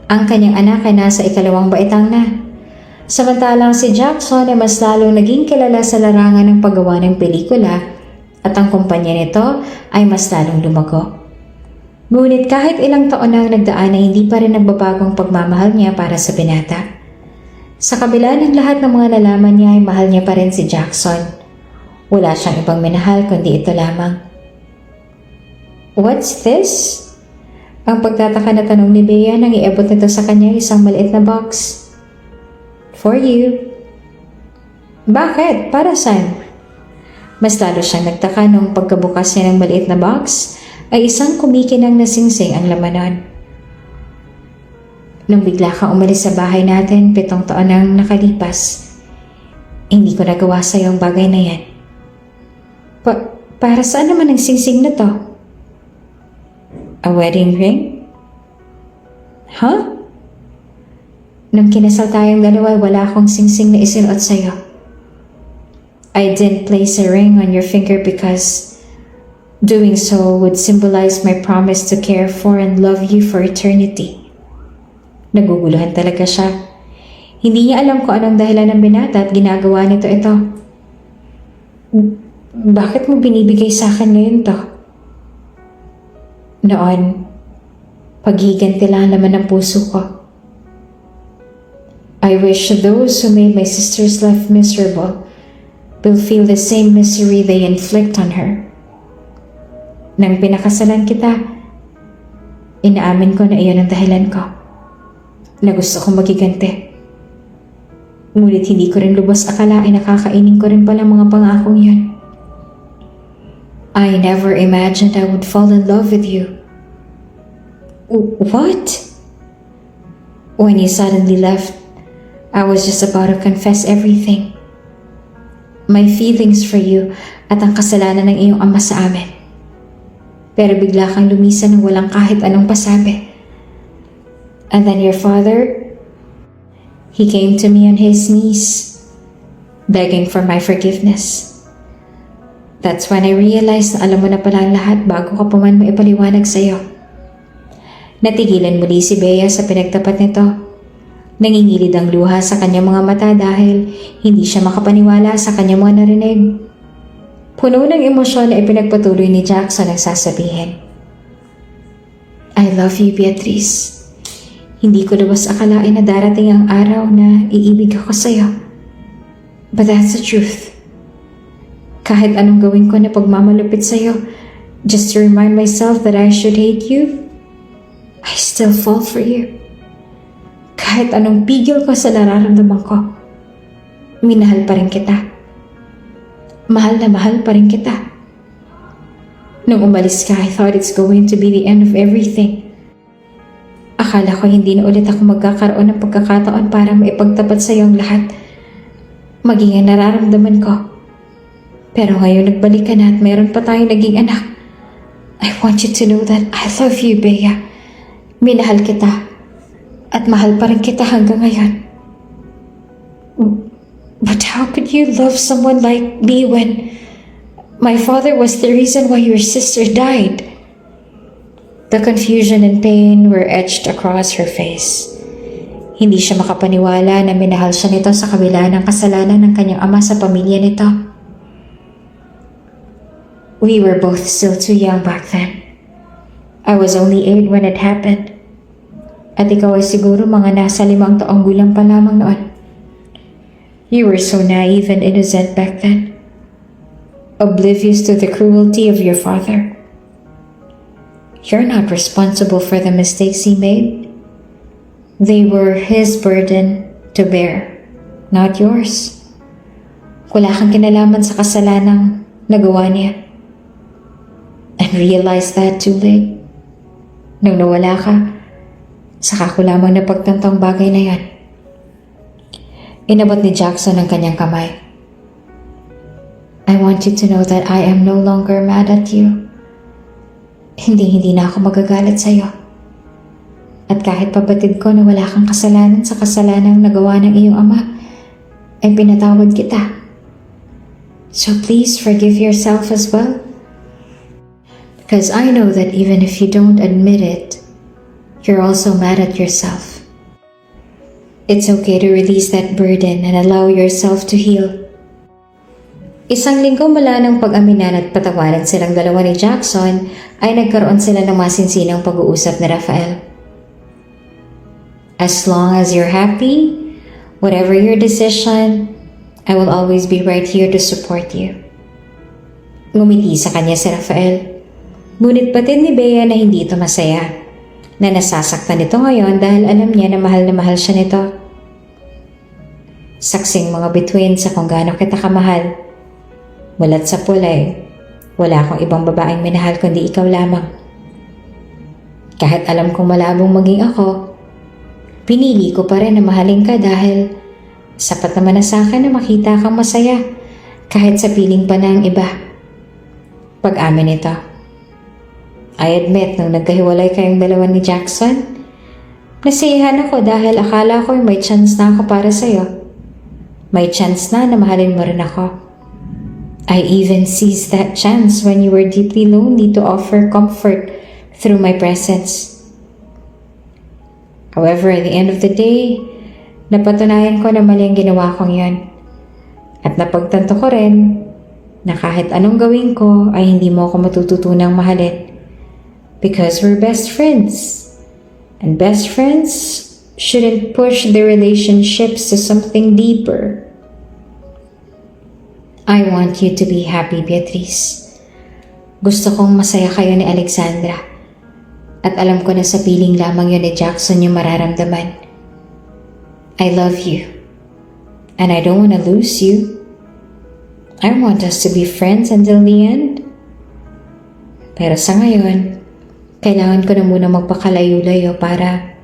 Ang kanyang anak ay nasa 2 baitang na. Samantalang si Jackson ay mas lalong naging kilala sa larangan ng paggawa ng pelikula at ang kumpanya nito ay mas lalong lumago. Ngunit kahit ilang taon na nagdaan ay hindi pa rin nagbabagong pagmamahal niya para sa binata. Sa kabila ng lahat ng mga nalaman niya ay mahal niya pa rin si Jackson. Wala siyang ibang minahal kundi ito lamang. "What's this?" Ang pagtataka na tanong ni Bea nang iabot nito sa kanya isang maliit na box. "For you." "Bakit? Para saan?" Mas lalo siyang nagtaka nung pagkabukas niya ng maliit na box ay isang kumikinang na singsing ang laman nun. "Nung bigla kang umalis sa bahay natin 7 taon nang nakalipas, hindi ko nagawa sa ang bagay na yan." Para saan naman ang singsing na to?" "A wedding ring?" "Huh?" "Nung kinasal tayong dalawa, wala akong singsing na isinuot sa'yo. I didn't place a ring on your finger because doing so would symbolize my promise to care for and love you for eternity." Naguguluhan talaga siya. Hindi niya alam kung anong dahilan ng binata at ginagawa nito ito. "Bakit mo binibigay sa akin ngayon to?" "Noon, paghiganti lang naman ng puso ko. I wish those who made my sister's life miserable will feel the same misery they inflict on her. Nang pinakasalan kita, inaamin ko na iyon ang dahilan ko, na gusto kong magiganti. Ngunit hindi ko rin lubos akalain na kakainin ko rin pala mga pangakong yun. I never imagined I would fall in love with you." "What?" "When you suddenly left, I was just about to confess everything. My feelings for you at ang kasalanan ng iyong ama sa amin. Pero bigla kang lumisan ng walang kahit anong pasabi. And then your father, he came to me on his knees, begging for my forgiveness. That's when I realized na alam mo na pala ang lahat bago ka pa man maipaliwanag sa'yo." Natigilan muli si Bea sa pinagtapat nito. Nangingilid ang luha sa kanyang mga mata dahil hindi siya makapaniwala sa kanyang mga narinig. Puno ng emosyon na ipinagpatuloy ni Jackson ang sasabihin. "I love you, Beatrice. Hindi ko lubos akalain na darating ang araw na iibig ako sa'yo. But that's the truth. Kahit anong gawin ko na pagmamalupit sa'yo, just to remind myself that I should hate you, I still fall for you. Kahit anong pigil ko sa nararamdaman ko, minahal pa rin kita. Mahal na mahal pa rin kita. Nung umalis ka, I thought it's going to be the end of everything. Akala ko hindi na ulit ako magkakaroon ng pagkakataon para maipagtapat sa iyo ang lahat, maging ang nararamdaman ko. Pero ngayon nagbalik ka na at meron pa tayong naging anak. I want you to know that I love you, Bea. Minahal kita at mahal pa rin kita hanggang ngayon. But how could you love someone like me when my father was the reason why your sister died?" The confusion and pain were etched across her face. Hindi siya makapaniwala na minahal siya nito sa kabila ng kasalanan ng kanyang ama sa pamilya nito. "We were both still too young back then. I was only 8 when it happened. At ikaw ay siguro mga nasa 5 taong gulang pa lamang noon. You were so naive and innocent back then, oblivious to the cruelty of your father. You're not responsible for the mistakes he made. They were his burden to bear, not yours. Wala kang kinalaman sa kasalanang nagawa niya. And realize that too late. Nung nawala ka, saka ko lamang napagtantong bagay na yan." Inabot ni Jackson ang kanyang kamay. "I want you to know that I am no longer mad at you. Hindi na ako magagalit sa'yo. At kahit pabatid ko na wala kang kasalanan sa kasalanang nagawa ng iyong ama, ay pinatawad kita. So please forgive yourself as well. Because I know that even if you don't admit it, you're also mad at yourself." It's okay to release that burden and allow yourself to heal. Isang linggo mula ng pag-aminan at patawaran silang dalawa ni Jackson ay nagkaroon sila ng masinsinang pag-uusap ni Rafael. As long as you're happy, whatever your decision, I will always be right here to support you. Ngumiti sa kanya si Rafael. Ngunit batid ni Bea na hindi ito masaya, na nasasaktan ito ngayon dahil alam niya na mahal siya nito. Saksing mga bituin sa kung gaano kita kamahal. Mulat sa pulay, wala akong ibang babaeng minahal kundi ikaw lamang. Kahit alam kong malabong maging ako, pinili ko pa rin na mahalin ka dahil sapat naman na sa akin na makita kang masaya kahit sa piling pa ng iba. Pag-amin ito. I admit nung nagkahiwalay kayong dalawa ni Jackson, nasiyahan ako dahil akala ko may chance na ako para sa'yo. May chance na mahalin mo rin ako. I even seized that chance when you were deeply lonely to offer comfort through my presence. However, at the end of the day, napatunayan ko na mali ang ginawa kong yun. At napagtanto ko rin na kahit anong gawin ko ay hindi mo ako matututunang mahalin. Because we're best friends. And best friends shouldn't push their relationships to something deeper. I want you to be happy, Beatrice. Gusto kong masaya kayo ni Alexandra. At alam ko na sa piling lamang yun ni Jackson yung mararamdaman. I love you. And I don't want to lose you. I want us to be friends until the end. Pero sa ngayon, kailangan ko na muna magpakalayo-layo para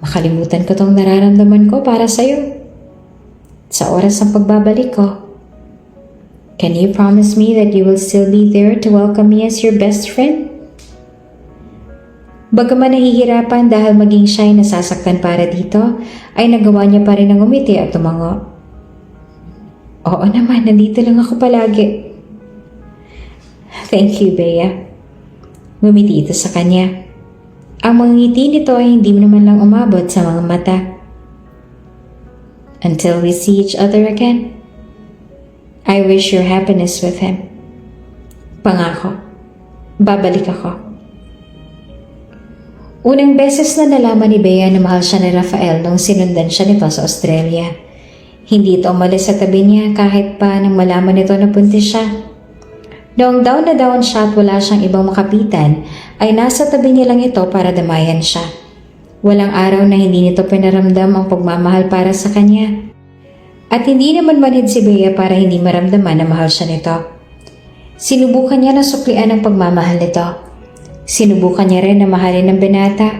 makalimutan ko tong nararamdaman ko para sa'yo. Sa oras ng pagbabalik ko, can you promise me that you will still be there to welcome me as your best friend? Bagaman nahihirapan dahil maging siya ay nasasaktan para dito, ay nagawa niya pa rin ang umiti at tumango. Oo naman, nandito lang ako palagi. Thank you, Bea. Ngumiti ito sa kanya. Ang mga ngiti nito ay hindi naman lang umabot sa mga mata. Until we see each other again. I wish your happiness with him. Pangako, babalik ako. Unang beses na nalaman ni Bea na mahal siya ni Rafael nung sinundan siya nito sa Australia. Hindi ito umalis sa tabi niya kahit pa nang malaman nito na buntis siya. Noong down na down siya at wala siyang ibang makapitan, ay nasa tabi niya lang ito para damayan siya. Walang araw na hindi nito pinaramdam ang pagmamahal para sa kanya. At hindi naman manid si Bea para hindi maramdaman na mahal siya nito. Sinubukan niya na suklian ang pagmamahal nito. Sinubukan niya rin na mahalin ng binata,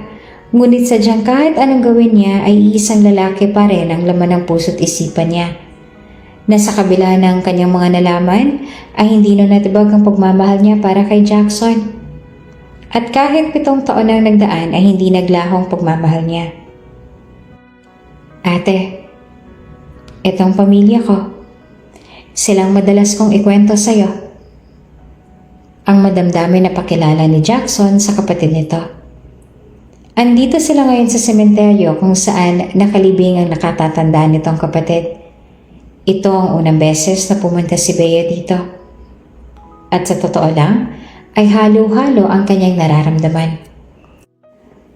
ngunit sadyang kahit anong gawin niya ay isang lalaki pa rin ang laman ng puso't isipan niya. Nasa kabila ng kanyang mga nalaman ay hindi na natibag ang pagmamahal niya para kay Jackson. At kahit 7 taon ang nagdaan ay hindi naglahong pagmamahal niya. Ate, itong pamilya ko. Silang madalas kong ikwento sa'yo. Ang madamdamin na pakilala ni Jackson sa kapatid nito. Andito sila ngayon sa sementeryo kung saan nakalibing ang nakatatandaan nitong kapatid. Ito ang unang beses na pumunta si Bea dito. At sa totoo lang, ay halo-halo ang kanyang nararamdaman.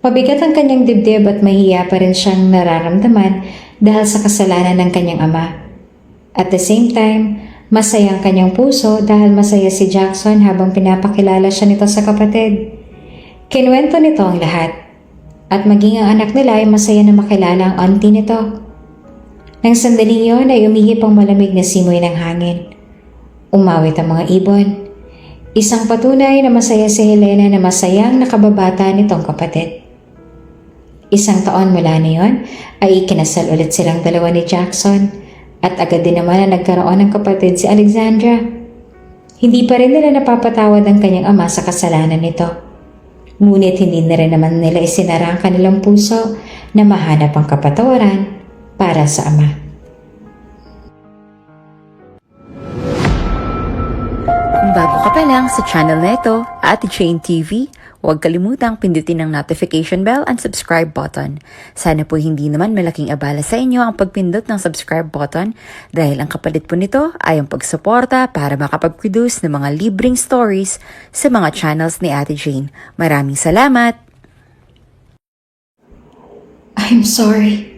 Mabigat ang kanyang dibdib at mahiya pa rin siyang nararamdaman dahil sa kasalanan ng kanyang ama. At the same time, masaya ang kanyang puso dahil masaya si Jackson habang pinapakilala siya nito sa kapatid. Kinuwento nito ang lahat. At maging ang anak nila ay masaya na makilala ang auntie nito. Nang sandaling yon ay umihip ang malamig na simoy ng hangin. Umawit ang mga ibon. Isang patunay na masaya si Helena na masayang nakababata nitong kapatid. 1 taon mula na yon ay ikinasal ulit silang dalawa ni Jackson. At agad din naman na nagkaroon ng kapatid si Alexandra. Hindi pa rin nila napapatawad ang kanyang ama sa kasalanan nito. Ngunit hindi na rin naman nila isinara ang kanilang puso na mahanap ang kapatawaran para sa ama. Kung bago ka pa lang sa channel na ito, Ate Jane TV, Huwag kalimutang pindutin ang notification bell and subscribe button. Sana po hindi naman malaking abala sa inyo ang pagpindot ng subscribe button dahil ang kapalit po nito ay ang pagsuporta para makapag-produce ng mga libreng stories sa mga channels ni Ate Jane. Maraming salamat! I'm sorry.